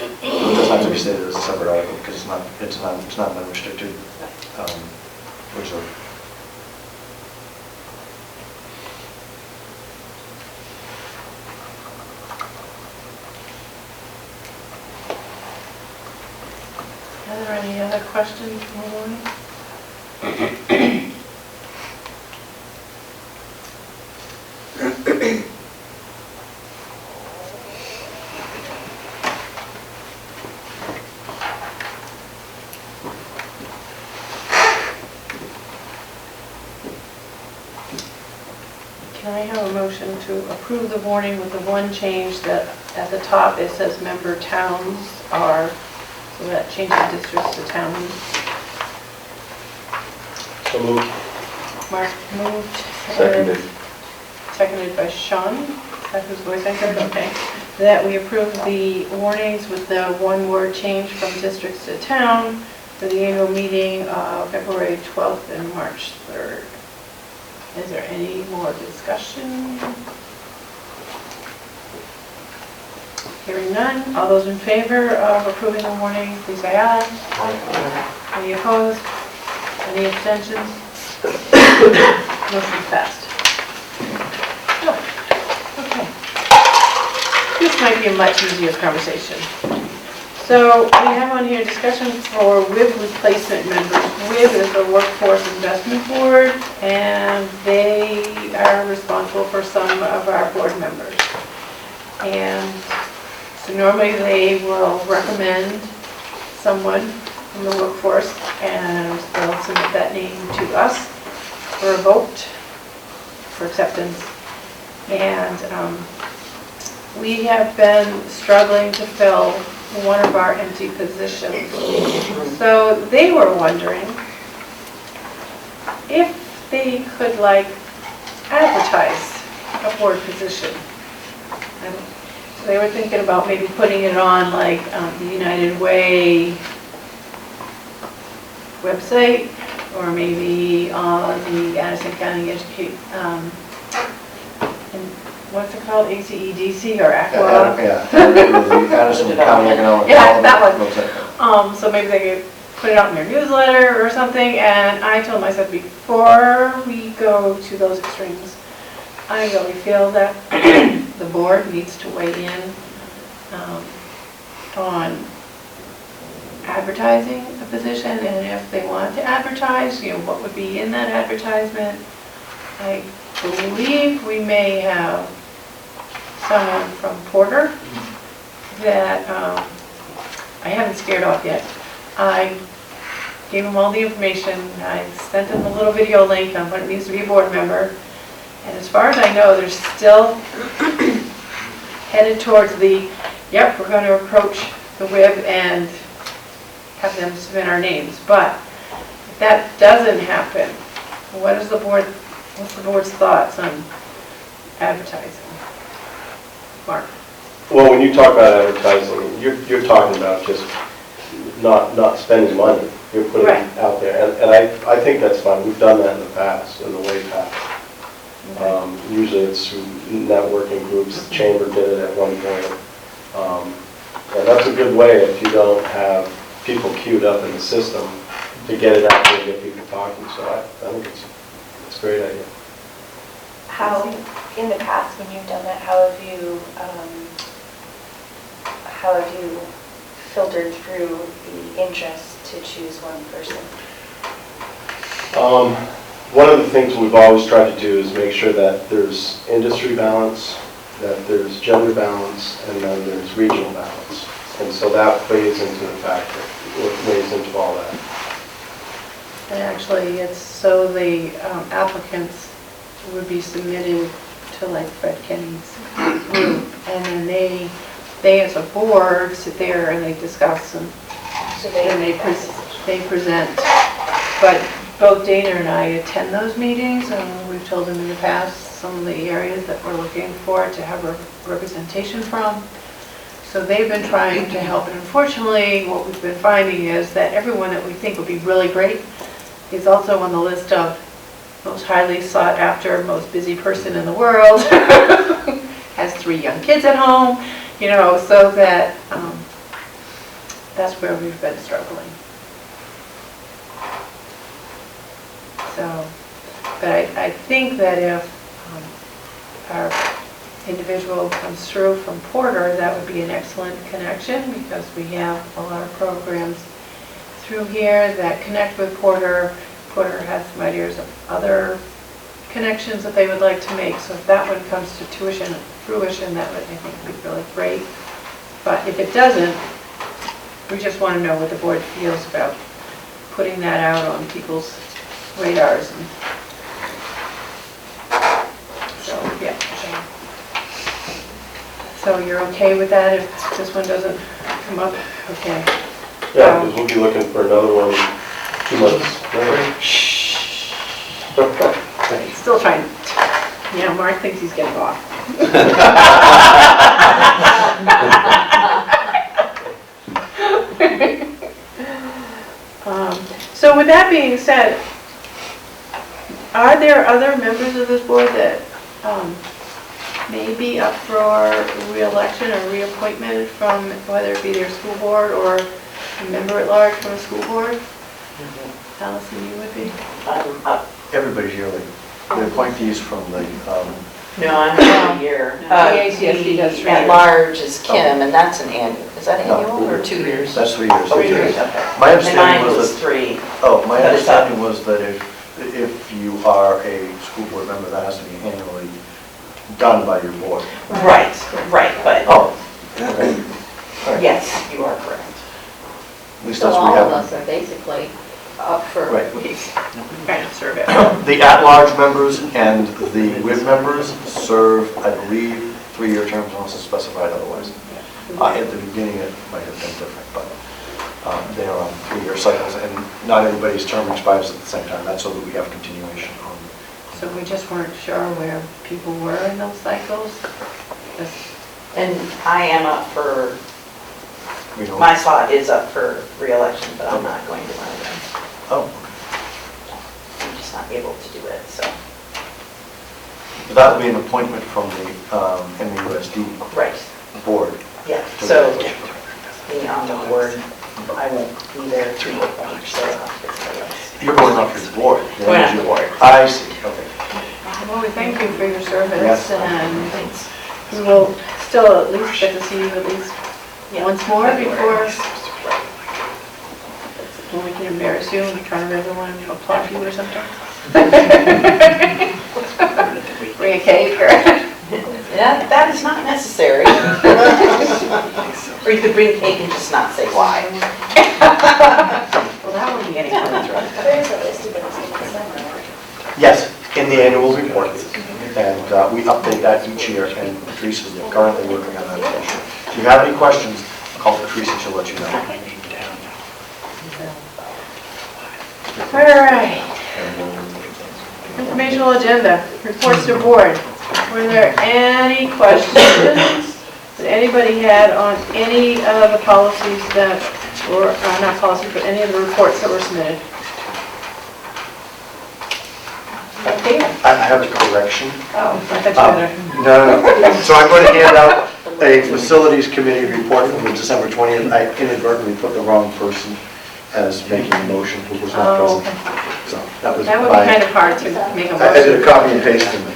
It doesn't have to be stated as a separate article because it's not an unrestricted reserve. Are there any other questions from the morning? Can I have a motion to approve the warning with the one change that at the top it says member towns are, so that changes districts to towns. So moved. Mark moved. Seconded. Seconded by Sean. Is that whose voice I heard? Okay. That we approve the warnings with the one word change from districts to town for the annual meeting of February 12th and March 3rd. Is there any more discussion? Hearing none. All those in favor of approving the warning, please say aye. Aye. Any opposed? Any abstentions? Motion passed. Oh, okay. This might be a much easier conversation. So we have on here discussion for WIB replacement members. WIB is the Workforce Investment Board, and they are responsible for some of our board members. And so normally they will recommend someone from the workforce, and they'll submit that name to us for a vote for acceptance. And we have been struggling to fill one of our empty positions. So they were wondering if they could advertise a board position. And so they were thinking about maybe putting it on the United Way website, or maybe on the Addison County what's it called, ACEDC or ACWA? Yeah, the Addison County Economic Yeah, that Development. So maybe they could put it out in their newsletter or something, and I told them, I said, before we go to those extremes, I really feel that the board needs to weigh in on advertising the position, and if they want to advertise, what would be in that advertisement. I believe we may have someone from Porter that I haven't scared off yet. I gave him all the information. I sent him a little video link on what it means to be a board member. And as far as I know, they're still headed towards the, yep, we're going to approach the WIB and have them submit our names. But if that doesn't happen, what's the board's thoughts on advertising? Mark? Well, when you talk about advertising, you're talking about just not spending money. You're putting Right. it out there. And I think that's fine. We've done that in the past, in the way past. Usually it's through networking groups. The chamber did it at one point. And that's a good way if you don't have people queued up in the system to get it out there and get people talking. So I think it's a great idea. How, in the past, when you've done that, how have you filtered through the interest to choose one person? One of the things we've always tried to do is make sure that there's industry balance, that there's gender balance, and then there's regional balance. And so that plays into the factor, weighs into all that. And actually, it's so the applicants would be submitted to like Fred Kenny's group, and then they as a board sit there and they discuss and they present. But both Dana and I attend those meetings, and we've told them in the past some of the areas that we're looking for to have representation from. So they've been trying to help, and unfortunately, what we've been finding is that everyone that we think would be really great is also on the list of most highly sought after, most busy person in the world, has 3 young kids at home, so that that's where we've been struggling. So, but I think that if our individual comes through from Porter, that would be an excellent connection, because we have a lot of programs through here that connect with Porter. Porter has some ideas of other connections that they would like to make. So if that one comes to fruition, that would, I think, be really great. But if it doesn't, we just want to know what the board feels about putting that out on people's radars. And so, yeah. So you're okay with that if this one doesn't come up? Okay. Yeah, because we'll be looking for another one 2 months later. Still trying. Mark thinks he's getting off. So with that being said, are there other members of this board that may be up for re-election or reappointment from whether it be their school board or a member at large from a school board? Allison, you would be? Everybody's yearly. The appointees from the, No, I'm not here. ACSD does 3 At years. large is Kim, and that's an annual. Is that No. annual or 2 years? that's 3 years. 3 years, okay. My And understanding mine was was that, 3. my But it's up. understanding was that if you are a school board member, that has to be annually done by your board. Right, but Oh, okay. yes, you are correct. At least So that's what all we of have. us are basically up for. Right. Kind of survey. The at-large members and the WIB members serve, I believe, 3-year terms unless it's specified otherwise. At the beginning, it might have been different, but they are on 3-year cycles, and not everybody's term expires at the same time. That's so that we have continuation on. So we just weren't sure where people were in those cycles? And I am up for, We don't- my spot is up for re-election, but I'm not going to run again. Oh, I'm just not able to do it, so. but that would be an appointment from the MUSD Right, board. yeah, so being on the board, I won't be there to appoint, so I'll have to get somebody else. You're going off your board. Going off the board. I see, okay. Well, we thank you for your service, Yes. and we will still at least get to see you at least once more before, when we can embarrass you in front of everyone and applaud you or something. Bring a cake or... Yeah, that is not necessary. Or you could bring cake and just not say why. Well, that wouldn't be any fun. There's a list of those in the summer. Yes, in the annual report, and we update that each year, and Patrice is currently working on that issue. If you have any questions, call Patrice and she'll let you know. All right. Informational agenda, reports to board. Were there any questions that anybody had on any of the policies that were, not policies, but any of the reports that were submitted? I have a correction. Oh, I thought you were No. So I'm going to hand out a facilities committee report from December 20th. I inadvertently put the wrong person as making the motion, who was not Oh, present. okay. So that was That would be my, kind of hard to make a I did a motion. copy and paste and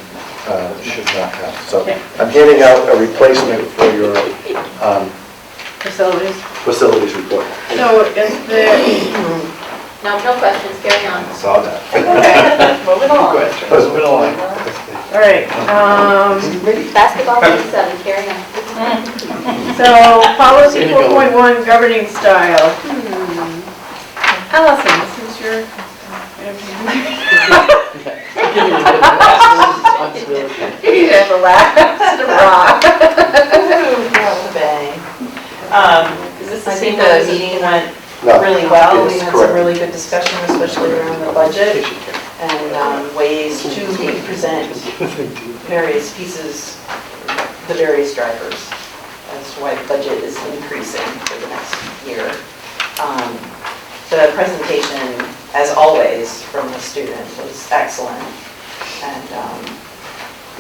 should not have. So Okay. I'm handing out a replacement for your Facilities. facilities report. So is there, No questions, carry on. I saw that. okay, moving on. Moving along. All right, Basketball team 7, carry on. so policy 4.1 governing style. Allison, this is your. You have a last rock. I think the meeting went No, really well. We yes, had correct. some really good discussion, especially around the budget and ways to present various pieces, the various drivers, as to why the budget is increasing for the next year. The presentation, as always, from the student was excellent. And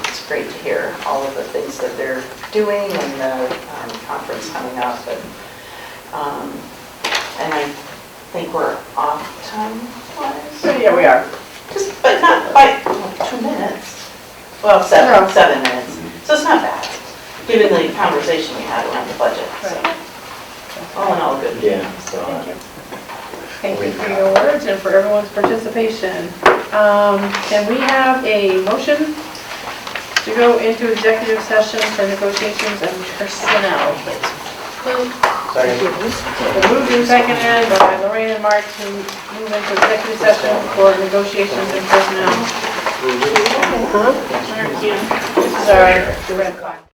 it's great to hear all of the things that they're doing and the conference coming up. And I think we're off time-wise. So yeah, we are. Just, but not by 2 minutes. Well, No. 7 minutes. So it's not bad, given the conversation we had around the budget. So all in all, good. Yeah. Thank you. Thank you for your words and for everyone's participation. Can we have a motion to go into executive session for negotiations and personnel, please? Moved and seconded by Lorraine and Mark to move into executive session for negotiations and personnel. This is our red flag.